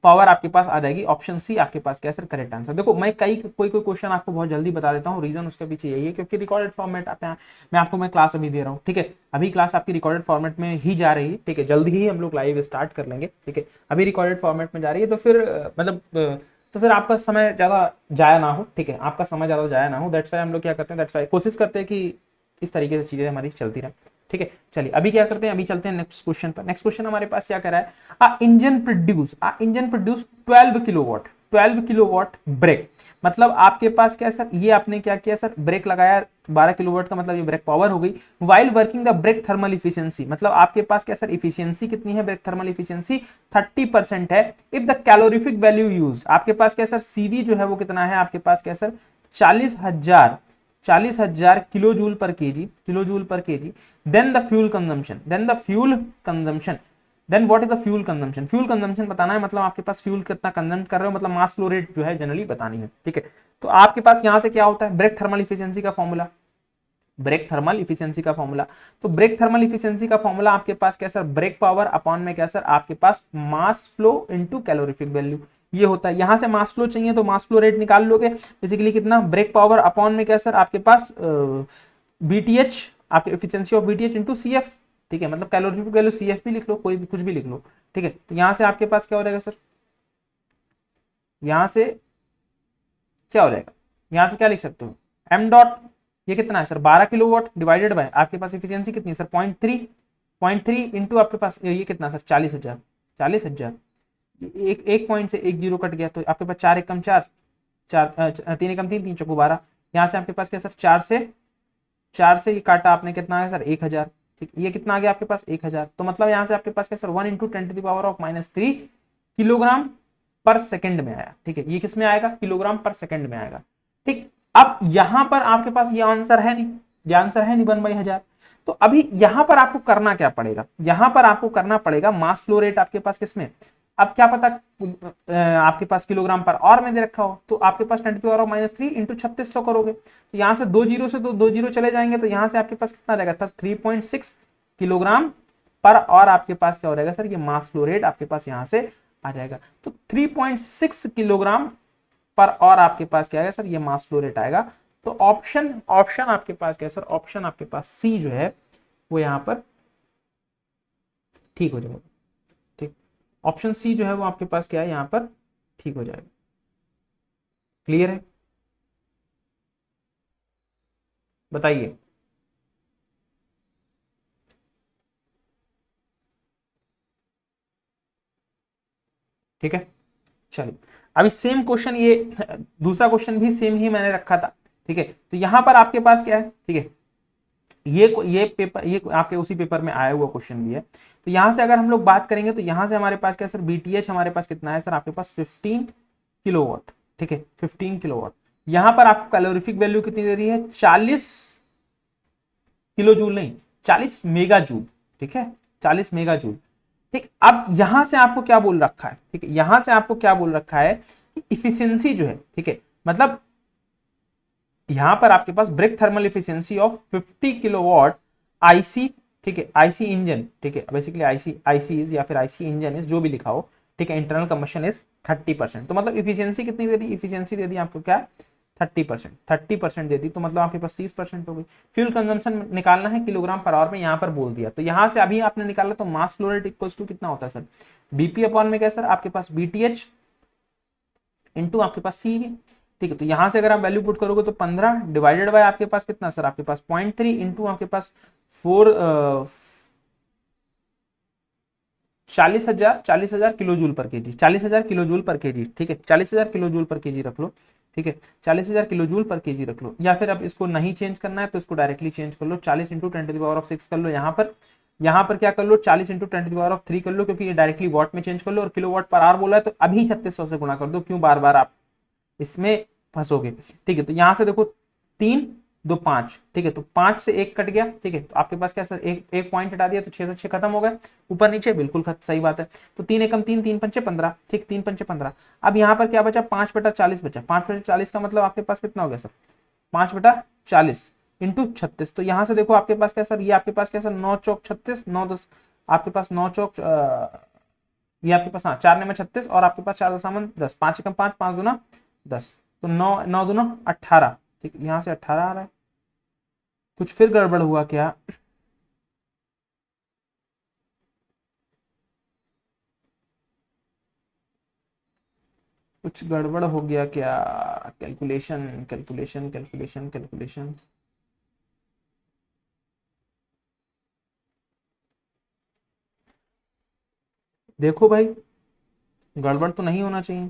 पावर आपके पास आ जाएगी। ऑप्शन सी आपके पास क्या है सर करेक्ट आंसर। देखो मैं कोई क्वेश्चन आपको बहुत जल्दी बता देता हूँ, रीजन उसके पीछे यही है क्योंकि रिकॉर्डेड फॉर्मेट मैं आपको मैं क्लास अभी दे रहा हूँ, ठीक है। अभी क्लास आपकी रिकॉर्डेड फॉर्मेट में ही जा रही है, ठीक है, जल्दी ही हम लोग लाइव स्टार्ट कर लेंगे, ठीक है। अभी रिकॉर्डेड फॉर्मेट में जा रही है, तो फिर तो फिर आपका समय ज्यादा जाया ना हो, ठीक है, आपका समय ज्यादा जाया ना हो, दैट्स वाई हम लोग क्या करते हैं, दैट्स वाई कोशिश करते हैं कि इस तरीके से चीजें हमारी चलती रहे, ठीक है। चलिए अभी क्या करते हैं, अभी चलते हैं नेक्स्ट क्वेश्चन पर। नेक्स्ट क्वेश्चन हमारे पास क्या कर रहा है, इंजन प्रोड्यूस 12 किलोवाट ब्रेक। मतलब आपके पास क्या सर, ये आपने क्या किया सर, ब्रेक लगाया 12 किलोवाट का, मतलब ये ब्रेक पावर हो गई। While working the brake thermal efficiency, मतलब आपके पास क्या सर इफिशियंसी कितनी है, ब्रेक थर्मल इफिशियंसी 30% है। If the calorific value use, आपके पास क्या सर सीवी जो है वो कितना है आपके पास क्या sir 40,000 kilo joule per KG. Then fuel consumption then what is the fuel consumption, fuel consumption बताना है, मतलब आपके पास फ्यूल कितना कंजम्प कर रहे हो, मतलब मास फ्लो रेट जो है जनरली बतानी है, ठीक है। तो आपके पास यहां से क्या होता है, ब्रेक थर्मल इफिशियंसी का फॉर्मूला, तो ब्रेक थर्मल इफिशियंसी का फॉर्मूला आपके पास क्या सर, ब्रेक पावर अपॉन में क्या सर आपके पास mass flow into calorific value, ये होता है। यहां से मास फ्लो चाहिए तो मास फ्लो रेट निकाल लोगे, बेसिकली कितना ब्रेक पावर अपॉन में क्या सर आपके पास बीटीएच, आपके efficiency of BTH into CF, ठीक है, मतलब कैलोरीफिक वैल्यू सीएफ भी लिख लो, कोई भी कुछ भी लिख लो, ठीक है। तो यहां से आपके पास क्या हो जाएगा सर, यहां से क्या हो जाएगा, यहां से क्या लिख सकते हो एम डॉट, ये कितना है सर 12 किलोवाट डिवाइडेड बाय आपके पास एफिशिएंसी कितनी है सर 0.3 इंटू आपके पास ये कितना सर 40,000 एक पॉइंट से एक जीरो कट गया, तो आपके पास 4 एकम 4 3 एकम 3 3 चौको 12, यहाँ से आपके पास क्या सर 4 से ये काटा आपने कितना है सर 1,000, ठीक, ये कितना आ गया आपके पास 1,000। तो मतलब यहाँ से आपके पास क्या सर 1 इंटू 10⁻³ किलोग्राम पर सेकंड में आया, ठीक है। ये किस में आएगा, किलोग्राम पर सेकंड में आएगा, ठीक। अब यहां पर आपके पास ये आंसर है नहीं, ये आंसर है नहीं 1/1000। तो अभी यहां पर आपको करना क्या पड़ेगा, यहां पर आपको करना पड़ेगा मास फ्लो रेट आपके पास किसमें, अब क्या पता आपके पास किलोग्राम पर और में दे रखा हो, तो आपके पास 10⁻³ इंटू 3600 करोगे, तो यहां से 2 जीरो से तो 2 जीरो चले जाएंगे, तो यहां से आपके पास कितना रहेगा 3.6 किलोग्राम पर और आपके पास क्या हो जाएगा सर, ये मास फ्लो रेट आपके पास यहां से आ जाएगा। तो 3.6 किलोग्राम पर और आपके पास क्या आएगा सर, ये मास फ्लो रेट आएगा। तो ऑप्शन आपके पास क्या है सर, ऑप्शन आपके पास सी जो है वो यहां पर ठीक हो जाएगा, ठीक, ऑप्शन सी जो है वो आपके पास क्या है यहां पर ठीक हो जाएगा। क्लियर है, बताइए। ठीक है, चलिए अभी सेम क्वेश्चन, ये दूसरा क्वेश्चन भी सेम ही मैंने रखा था, ठीक है। तो यहां पर आपके पास क्या है, ठीक है, ये पेपर ये आपके उसी पेपर में आया हुआ क्वेश्चन भी है। तो यहां से अगर हम लोग बात करेंगे तो यहां से हमारे पास क्या सर बीटीएच हमारे पास कितना है सर, आपके पास 15 किलोवाट, ठीक है 15 किलोवाट। यहां पर आपको कैलोरीफिक वैल्यू कितनी दे रही है 40 किलो जूल, नहीं 40 मेगा जूल, ठीक है 40 मेगा जूल, ठीक। अब यहां से आपको क्या बोल रखा है, ठीक है, यहां से आपको क्या बोल रखा है कि इफिशियंसी जो है, ठीक है, मतलब यहां पर आपके पास brake thermal efficiency of 50 kilowatt IC, ठीक है, आईसी इंजन, ठीक है, बेसिकली आईसी इज या फिर आईसी इंजन इज जो भी लिखा हो, ठीक है, इंटरनल कंबशन इज 30%। तो मतलब इफिशियंसी कितनी दे दी, इफिशियंसी दे दी आपको क्या 30% दे दी, तो मतलब आपके पास 30% हो गई। फ्यूल कंजम्पशन निकालना है किलोग्राम पर आवर में, यहां पर बोल दिया, तो यहां से अभी आपने निकाला, तो mass flow rate equals to कितना होता है सर बीपी अपॉन में क्या सर आपके पास बीटीएच इंटू आपके पास सीवी, ठीक है, तो यहां से अगर आप वैल्यू पुट करोगे तो 15 डिवाइडेड बाय आपके पास कितना सर, आपके पास 0.3 इंटू आपके पास 4 40,000 kilo joule per KG, 40,000 kilo joule per KG. ठीक है, 40,000 किलो जूल पर केजी रख लो। ठीक है, 40,000 किलो जूल पर केजी रख लो, या फिर अब इसको नहीं चेंज करना है तो इसको डायरेक्टली चेंज कर लो, 40 इंटू 10⁻6 कर लो। यहाँ पर क्या कर लो, 40 इंटू 10⁻3 कर लो, क्योंकि ये डायरेक्टली वॉट में चेंज कर लो, और किलो वॉट पर आवर बोला है तो अभी 3600 से गुणा कर दो, क्यों बार बार आप इसमें फंसोगे। ठीक है, तो यहां से देखो 3 2 5, ठीक है, तो 5 से 1 कट गया। ठीक है, तो आपके पास क्या सर, एक पॉइंट हटा दिया तो 6 से 6 खत्म हो गए, ऊपर नीचे बिल्कुल सही बात है। तो 3 एकम 3, 3 पंचे 15, ठीक, 3 पंचे 15। अब यहाँ पर क्या बचा, 5/40 बचा। 5/40 का मतलब आपके पास कितना हो गया सर, 5/40 इंटू 36। तो यहाँ से देखो आपके पास क्या सर, ये आपके पास क्या सर, 9 चौक 36, 9 10, आपके पास 9 चौक ये आपके पास, हाँ 4 9 में 36, और आपके पास 4 दशामन 10, 5 एकम 5, 5 दूना 10, तो 9 9 दूना 18। ठीक, यहाँ से 18 आ रहा है। कुछ फिर गड़बड़ हुआ क्या, कुछ गड़बड़ हो गया क्या, कैलकुलेशन कैलकुलेशन कैलकुलेशन कैलकुलेशन, देखो भाई गड़बड़ तो नहीं होना चाहिए।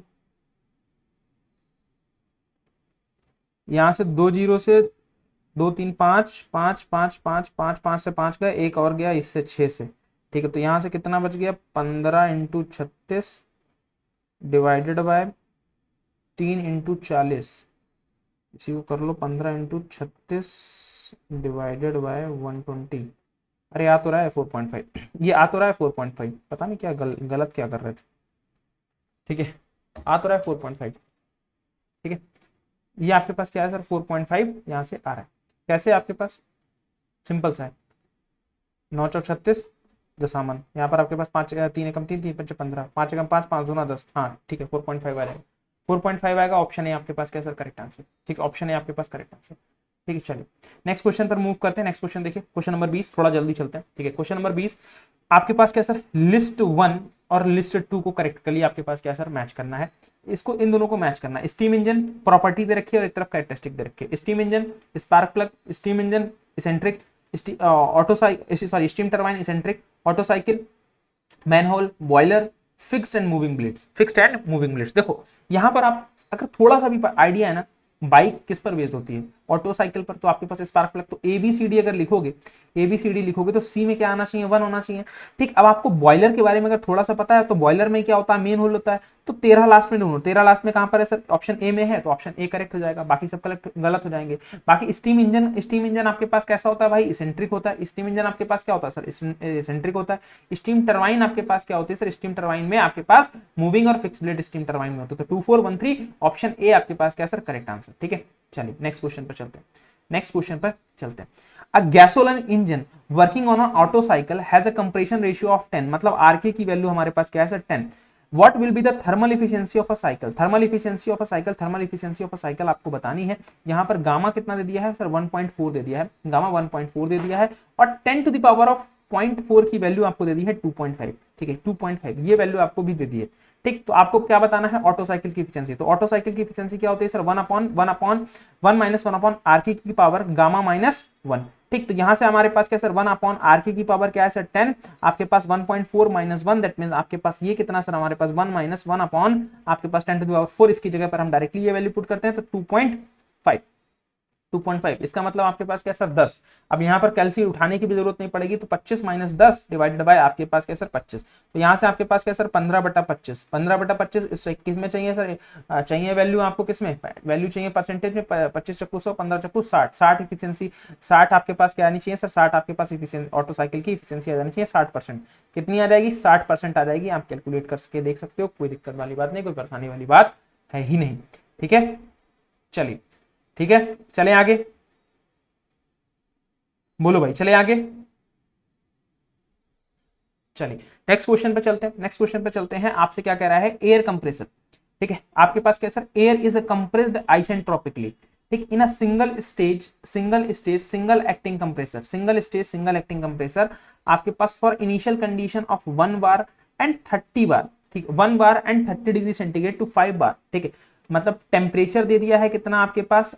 यहां से 2 जीरो से 2 3 5 5 5 5 5 5 से 5 गए, एक और गया इससे 6 से। ठीक है, तो यहां से कितना बच गया, 15 इंटू 36 डिवाइडेड बाय 3 इंटू 40, इसी को कर लो 15 इंटू 36 डिवाइडेड बाय 120। अरे आ तो रहा है 4.5, ये आ तो रहा है 4.5, पता नहीं क्या गलत क्या कर रहे थे। ठीक है, आ तो रहा है 4.5। ठीक है, ये आपके पास क्या है सर, 4.5 यहाँ से आ रहा है। कैसे आपके पास, सिंपल सा है, 9 चौक 36 दशामन, यहाँ पर आपके पास 5 3 एकम 3 3 पंचे 15, 5 एकम 5 5 दूना 10, हाँ ठीक है 4.5 आ जाएगा, 4.5 आएगा। ऑप्शन है आपके पास क्या सर, करेक्ट आंसर। ठीक है, ऑप्शन है आपके पास करेक्ट आंसर। ठीक है, चलिए नेक्स्ट क्वेश्चन पर मूव करते हैं। नेक्स्ट क्वेश्चन देखिए, क्वेश्चन नंबर 20, थोड़ा जल्दी चलते हैं। ठीक है, क्वेश्चन नंबर 20 आपके पास क्या सर, लिस्ट 1 और लिस्ट 2 को करेक्टली आपके पास क्या सर, मैच करना है। इसको इन दोनों को मैच करना है। स्टीम इंजन प्रॉपर्टी दे रखी है और एक तरफ कैरेक्टरिस्टिक दे रखी है। Steam engine spark plug, steam engine eccentric, auto sorry steam turbine eccentric, auto cycle, manhole, boiler, fixed and moving blades, fixed and moving blades. देखो यहां पर आप अगर थोड़ा सा भी आइडिया है ना, बाइक किस पर बेस्ड होती है, ऑटो साइकिल पर, तो आपके पास स्पार्क प्लग, तो ABCD अगर लिखोगे, ABCD लिखोगे तो C में क्या आना चाहिए, 1 होना चाहिए। ठीक, अब आपको बॉयलर के बारे में अगर थोड़ा सा पता है तो बॉयलर में क्या होता है, मेन होल होता है, तो 13 लास्ट में ढूंढो। 13 लास्ट में कहां पर है सर, ऑप्शन A में है, तो ऑप्शन A करेक्ट हो जाएगा, बाकी सब गलत हो जाएंगे। बाकी स्टीम इंजन आपके पास कैसा होता है भाई, इसेंट्रिक होता है। स्टीम इंजन आपके पास क्या होता है सर, इसेंट्रिक होता है। स्टीम टरबाइन आपके पास क्या होती है सर, स्टीम टरबाइन में आपके पास मूविंग और फिक्स ब्लेड स्टीम टरबाइन में होता है। तो 2413 ऑप्शन A आपके पास क्या सर, करेक्ट आंसर। ठीक है, चलिए नेक्स्ट क्वेश्चन पर चलते हैं। नेक्स्ट क्वेश्चन पर चलते हैं। A gasoline engine working on a Otto cycle has a compression ratio of 10, मतलब आरके की वैल्यू हमारे पास क्या है sir, 10। What will be the thermal efficiency of a cycle, thermal efficiency of a cycle, thermal efficiency of a cycle आपको बतानी है। यहां पर गामा कितना दे दिया है सर, 1.4 दे दिया है, गामा 1.4 दे दिया है, और 10 टू द पावर ऑफ 0.4 की वैल्यू आपको दे दी है 2.5। ठीक है, 2.5 ये वैल्यू आपको भी दे दी है। ठीक, तो आपको क्या बताना है, ऑटो साइकिल की एफिशिएंसी। तो ऑटो साइकिल की एफिशिएंसी क्या होती है सर, 1 माइनस 1 अपॉन आर की पावर गामा माइनस 1। ठीक, तो यहां से हमारे पास क्या सर, 1 अपॉन आर की पावर क्या है सर, 10, आपके पास 1.4 माइनस 1, दैट मींस आपके पास ये कितना सर, हमारे पास 1 माइनस 1 अपॉन आपके पास 10 टू द पावर 4, इसकी जगह पर हम डायरेक्टली ये वैल्यू पुट करते हैं, तो 2.5, 2.5, इसका मतलब आपके पास क्या सर, 10। अब यहाँ पर कैलसी उठाने की भी जरूरत नहीं पड़ेगी, तो 25 माइनस 10 डिवाइडेड बाय आपके पास क्या सर, 25। तो यहाँ से आपके पास क्या सर, 15/25, 15/25 किस में चाहिए सर, चाहिए वैल्यू आपको किस में, वैल्यू चाहिए परसेंटेज में, 25 चक्कू 100, 15 चक्कू 60, 60 इफिशियंसी, 60 आपके पास क्या आनी चाहिए सर, 60 आपके पास इफिशियंसी ऑटो साइकिल की इफिशियंसी आ जानी चाहिए 60%। कितनी आ जाएगी, 60% आ जाएगी। आप कैलकुलेट करके देख सकते हो, कोई दिक्कत वाली बात नहीं, कोई परेशानी वाली बात है ही नहीं। ठीक है, चलिए ठीक है, चले आगे, बोलो भाई चले आगे। चलिए नेक्स्ट क्वेश्चन पे चलते हैं। नेक्स्ट क्वेश्चन पे चलते हैं, आपसे क्या कह रहा है, एयर कंप्रेसर। ठीक है, आपके पास क्या sir, air is compressed isentropically, ठीक, in a single single acting compressor, single stage single acting compressor आपके पास for initial condition of 1 bar and 30 bar. ठीक, 1 bar and 30 degree centigrade to 5 bar. ठीक है, मतलब टेम्परेचर दे दिया है कितना आपके पास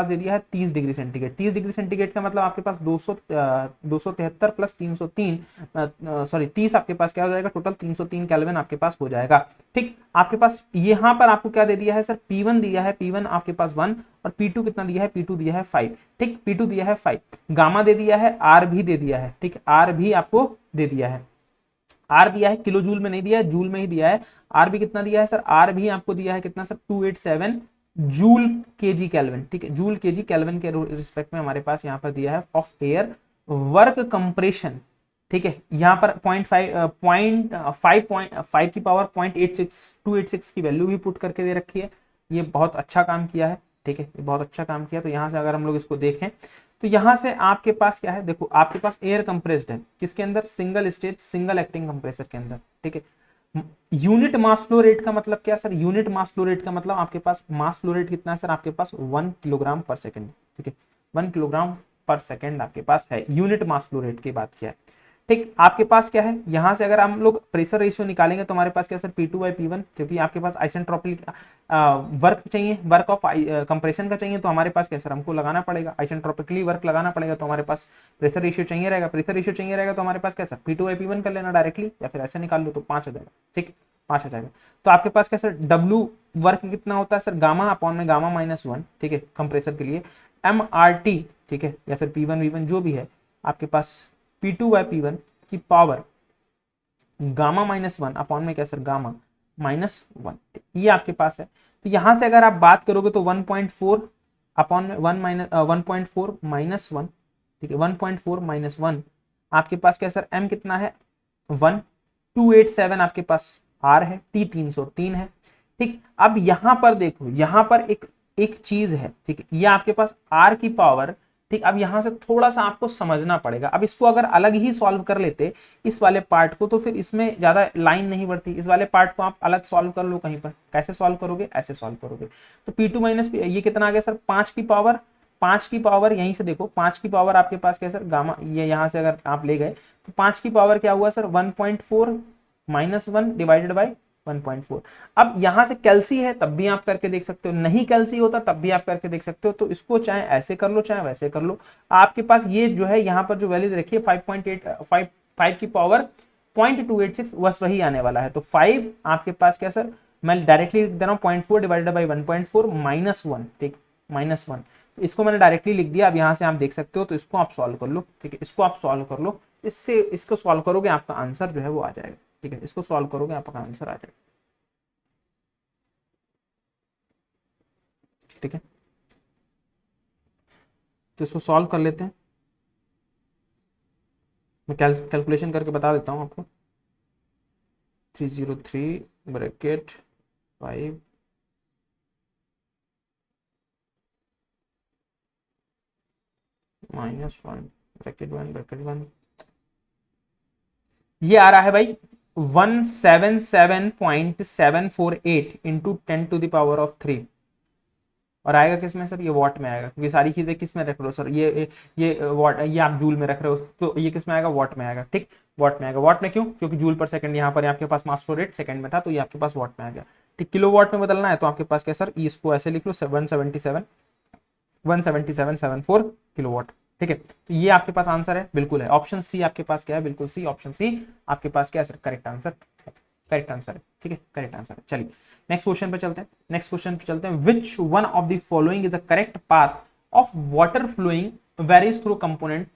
दे दिया है 30 डिग्री सेंटीग्रेड। 30 डिग्री सेंटीग्रेड का मतलब आपके पास 273 प्लस 303 सॉरी 30 आपके पास क्या हो जाएगा, टोटल 303 केल्विन आपके पास हो जाएगा। ठीक, आपके पास यहाँ पर आपको क्या दे दिया है सर, P1 दिया है, P1 आपके पास 1 और P2 कितना दिया है, P2 दिया है 5। ठीक, P2 दिया है 5, गामा दे दिया है, R भी दे दिया है। ठीक, R भी आपको दे दिया है, आर दिया है, किलो जूल में नहीं दिया है, जूल में ही दिया है। आर भी कितना दिया है सर, आर भी आपको दिया है कितना सर, 287 जूल केजी केल्विन। ठीक है, जूल केजी केल्विन के रिस्पेक्ट में हमारे पास यहाँ पर दिया है ऑफ एयर वर्क कंप्रेशन। ठीक है, यहाँ पर 5 की पावर 286 की वैल्यू भी पुट करके दे रखी है। ये बहुत अच्छा काम किया है। ठीक है, ये बहुत अच्छा काम किया। तो यहाँ से अगर हम लोग इसको देखें तो यहाँ से आपके पास क्या है, देखो आपके पास एयर कंप्रेस्ड है किसके अंदर, single stage single acting compressor के अंदर। ठीक है, यूनिट मास फ्लो रेट का मतलब क्या sir, unit mass flow rate का मतलब आपके पास मास फ्लो रेट कितना है सर, आपके पास 1 किलोग्राम पर सेकेंड। ठीक है, 1 किलोग्राम पर सेकेंड आपके पास है, यूनिट मास फ्लो रेट की बात किया है। ठीक, आपके पास क्या है, यहां से अगर हम लोग प्रेशर रेशियो निकालेंगे तो हमारे पास क्या सर, P2/P1, क्योंकि आपके पास आइसेंट्रोपिक वर्क चाहिए, वर्क ऑफ कंप्रेशन का चाहिए, तो हमारे पास क्या सर, हमको लगाना पड़ेगा आइसेंट्रोपिकली वर्क लगाना पड़ेगा, तो हमारे पास प्रेशर रेशियो चाहिए रहेगा। प्रेशर रेशियो चाहिए रहेगा तो हमारे पास क्या सर, P2/P1 कर लेना डायरेक्टली, या फिर ऐसे निकाल लो तो 5 आ जाएगा। ठीक, 5 आ जाएगा। तो आपके पास क्या सर, W वर्क कितना होता है सर, गामा अपॉन में गामा -1। ठीक है, कंप्रेसर के लिए MRT। ठीक है, या फिर P1 V1 जो भी है आपके पास, P2/P1 की पावर गामा -1 अपॉन में क्या सर, गामा -1, ये आपके पास है। तो यहां से अगर आप बात करोगे तो 1.4 अपॉन में 1.4 -1। ठीक है, 1.4 -1 आपके पास क्या सर, m कितना है 1, 287 आपके पास r है, t 303 है। ठीक, अब यहां पर देखो, यहां पर एक चीज है। ठीक है, ये आपके पास r की पावर। ठीक, अब यहां से थोड़ा सा आपको समझना पड़ेगा। अब इसको अगर अलग ही सॉल्व कर लेते इस वाले पार्ट को, तो फिर इसमें ज्यादा लाइन नहीं बढ़ती। इस वाले पार्ट को आप अलग सॉल्व कर लो कहीं पर। कैसे सॉल्व करोगे, ऐसे सॉल्व करोगे। तो P2 माइनस ये कितना आ गया सर, 5 की पावर, 5 की पावर यहीं से देखो, 5 की पावर आपके पास क्या सर, गामा, ये यहां से अगर आप ले गए तो 5 की पावर क्या हुआ सर, 1.4 -1 डिवाइडेड बाई 1.4। अब यहां से कैल्सी है तब भी आप करके देख सकते हो, नहीं कैल्सी होता तब भी आप करके देख सकते हो। तो इसको चाहे ऐसे कर लो चाहे वैसे कर लो। आपके पास ये जो है यहाँ पर जो वैल्यू रखी है 5 की पावर 0.286 बस वही आने वाला है। तो 5 आपके पास क्या सर, मैं डायरेक्टली लिख दे रहा हूँ 0.4 डिवाइडेड बाई 1.4 -1। ठीक, -1, तो इसको मैंने डायरेक्टली लिख दिया। अब यहाँ से आप देख सकते हो, तो इसको आप सॉल्व कर लो। ठीक है, इसको आप सॉल्व कर लो, इससे इसको सॉल्व करोगे आपका आंसर जो है वो आ जाएगा। ठीक है, इसको सॉल्व करोगे आपका आंसर आ जाएगा। ठीक है, तो इसको सॉल्व कर लेते हैं। मैं कैलकुलेशन करके बता देता हूँ आपको। 303 ब्रैकेट 5 -1 ब्रैकेट 1 ये आ रहा है भाई 177.748 इंटू 10⁻³ और आएगा किस में सर, ये वॉट में आएगा, क्योंकि सारी चीजें किस में रख रहे हो सर, ये वॉट, ये आप जूल में रख रहे हो, तो ये किस में आएगा, वॉट में आएगा। ठीक, वॉट में आएगा। वॉट में क्यों, क्योंकि जूल पर सेकंड यहाँ पर आपके पास मास फ्लो रेट सेकंड में था, तो ये आपके पास वॉट में आ गया। ठीक, किलो वॉट में बदलना है तो आपके पास क्या सर, इसको ऐसे लिख लो 177.74 किलो वॉट। ठीक है, तो ये आपके पास आंसर है, बिल्कुल है। ऑप्शन सी आपके पास क्या है, बिल्कुल सी, ऑप्शन सी आपके पास क्या है sir, correct answer, correct answer है। ठीक है, करेक्ट आंसर है। चलिए नेक्स्ट क्वेश्चन पे चलते हैं। नेक्स्ट क्वेश्चन पे चलते हैं। Which one of the following is the correct path of water flowing varies through component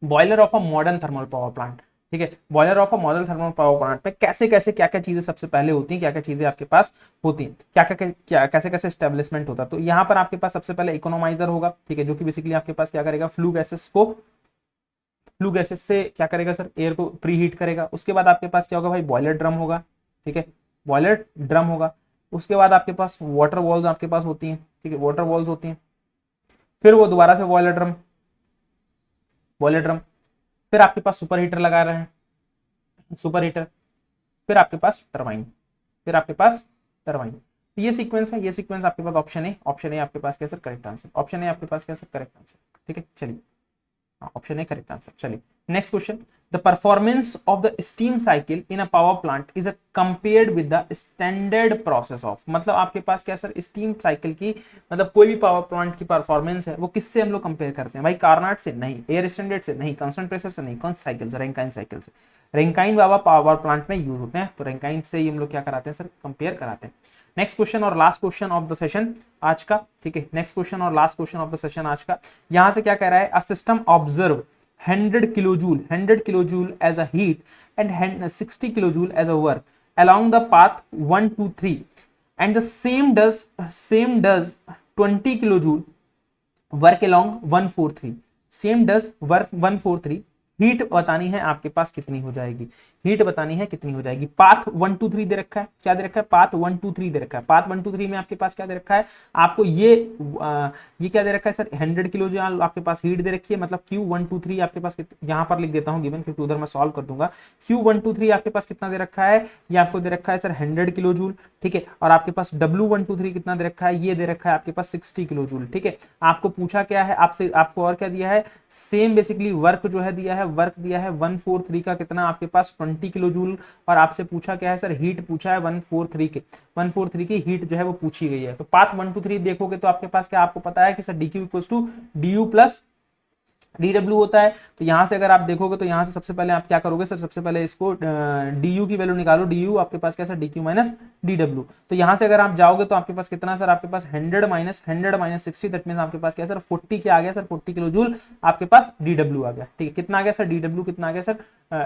boiler of a modern thermal power plant. ठीक है, boiler of a modern thermal power plant पे कैसे कैसे क्या क्या चीजें सबसे पहले होती हैं, क्या क्या चीजें आपके पास होती हैं, क्या कैसे कैसे स्टेब्लिशमेंट होता है। तो यहाँ पर आपके पास सबसे पहले इकोनोमाइजर होगा। ठीक है, जो कि बेसिकली आपके पास क्या करेगा, फ्लू गैसेस से क्या करेगा सर, एयर को प्री हीट करेगा। उसके बाद आपके पास क्या होगा भाई, बॉयलर ड्रम होगा। ठीक है, बॉयलर ड्रम होगा। उसके बाद आपके पास वाटर वॉल्स आपके पास होती हैं। ठीक है, वाटर वॉल्स होती हैं। फिर वो दोबारा से बॉयलर ड्रम, फिर आपके पास सुपर हीटर लगा रहे हैं, सुपर हीटर, फिर आपके पास टरबाइन, फिर आपके पास टरबाइन। ये सीक्वेंस है, ये सीक्वेंस आपके पास ऑप्शन है, ऑप्शन है आपके पास क्या सर, करेक्ट आंसर, ऑप्शन है आपके पास क्या सर, करेक्ट आंसर। ठीक है, चलिए ऑप्शन ए करेक्ट आंसर। चलिए next question, the performance of the steam cycle in a power plant is compared with the standard process of, मतलब आपके पास क्या सर, स्टीम साइकिल की मतलब कोई भी पावर प्लांट की परफॉर्मेंस है वो किससे हम लोग कंपेयर करते हैं भाई, कार्नाट से नहीं, एयर स्टैंडर्ड से नहीं, कांस्टेंट प्रेशर से नहीं, कौन सी साइकिल से, रैंकाइन साइकिल से। रैंकाइन बाबा पावर प्लांट में यूज होते हैं, तो रैंकाइन से ही हम लोग क्या कराते हैं सर, कंपेयर कराते हैं। नेक्स्ट क्वेश्चन और last question of the session आज का, ठीक है, नेक्स्ट क्वेश्चन और last question of the session आज का, यहां से क्या कह रहा है, a system observe 100 kilojoule as a heat and 60 kilojoule as a work along the path 1 2 3 and the same does 20 kilojoule work along 143, same does work 143, heat बतानी है आपके पास कितनी हो जाएगी, हीट बतानी है कितनी हो जाएगी। पाथ 1 2 3 दे रखा है, क्या दे रखा है, पाथ 1 2 3 दे रखा है। पाथ 1 2 3 में आपके पास क्या दे रखा है, आपको ये क्या दे रखा है सर, 100 किलो जो आपके पास हीट दे रखी है, मतलब Q 1 2 3 आपके पास, यहाँ पर लिख देता हूँ गिवन क्योंकि उधर मैं सॉल्व कर दूंगा। Q 1 2 3 आपके पास कितना दे रखा है, ये आपको दे रखा है सर 100 किलो जूल, ठीक है, और आपके पास W 1 2 3 कितना दे रखा है, ये दे रखा है आपके पास 60 किलो जूल, ठीक है। आपको पूछा क्या है, आपसे आपको और क्या दिया है, सेम बेसिकली वर्क जो है दिया है, वर्क दिया है 143 का कितना आपके पास 20 किलो जूल, और आपसे पूछा क्या है सर, हीट पूछा है 143 की हीट जो है वो पूछी गई है। तो पाथ 1 2 3 देखोगे तो आपके पास क्या, आपको पता है कि sir dq equals to du plus dw होता है। तो यहां से अगर आप देखोगे तो यहां से सबसे पहले आप क्या करोगे सर, सबसे पहले इसको du की वैल्यू निकालो, du आपके पास क्या सर dq माइनस dw। तो यहां से अगर आप जाओगे तो आपके पास कितना सर, आपके पास 100 माइनस 60, दैट मींस आपके पास क्या सर 40 क्या आ गया सर, 40 किलो जूल आपके पास dw आ गया, ठीक है। कितना आ गया सर dw, कितना आ गया सर,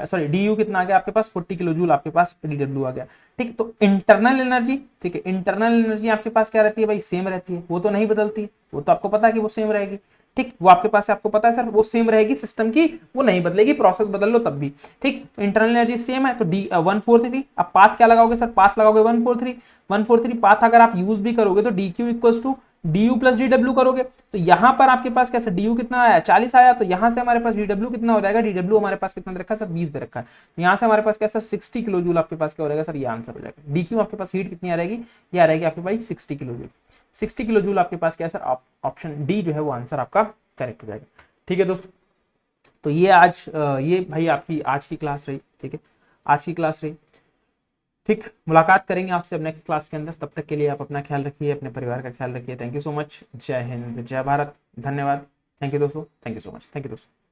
सॉरी du कितना आ गया आपके पास 40 किलो जूल आपके पास dw आ गया, ठीक। तो इंटरनल एनर्जी, ठीक है, इंटरनल एनर्जी आपके पास क्या रहती है भाई, सेम रहती है, वो तो नहीं बदलती, वो तो आपको पता है कि वो सेम रहेगी, ठीक, वो आपके पास है, आपको पता है सर वो सेम रहेगी सिस्टम की, वो नहीं बदलेगी, प्रोसेस बदल लो तब भी, ठीक। तो इंटरनल एनर्जी सेम है, तो डी 143, अब पाथ क्या लगाओगे सर, पाथ लगाओगे 143 पाथ अगर आप यूज भी करोगे तो D Q equal to D U plus D W करोगे, तो यहां पर आपके पास कैसे डी यू कितना आया 40 आया, तो यहां से हमारे पास डी डब्ल्यू कितना हो जाएगा, डी डब्ल्यू हमारे पास कितना दे रखा है सर 20 दे रखा है, तो यहां से हमारे पास कैसा 60 किलो जूल आपके पास क्या हो जाएगा सर, ये आंसर हो जाएगा। डी क्यू आपके पास हीट कितनी आ रहेगी, ये आ रहेगी आपके पास 60 किलो जूल, 60 किलो जूल आपके पास क्या है सर, ऑप्शन डी जो है वो आंसर आपका करेक्ट हो जाएगा, ठीक है दोस्तों। तो ये आज ये भाई आपकी आज की क्लास रही, ठीक है, आज की क्लास रही, ठीक। मुलाकात करेंगे आपसे अब नेक्स्ट क्लास के अंदर, तब तक के लिए आप अपना ख्याल रखिए, अपने परिवार का ख्याल रखिए। थैंक यू सो मच, जय हिंद, जय भारत, धन्यवाद, थैंक यू दोस्तों, thank you so much, thank you दोस्तों।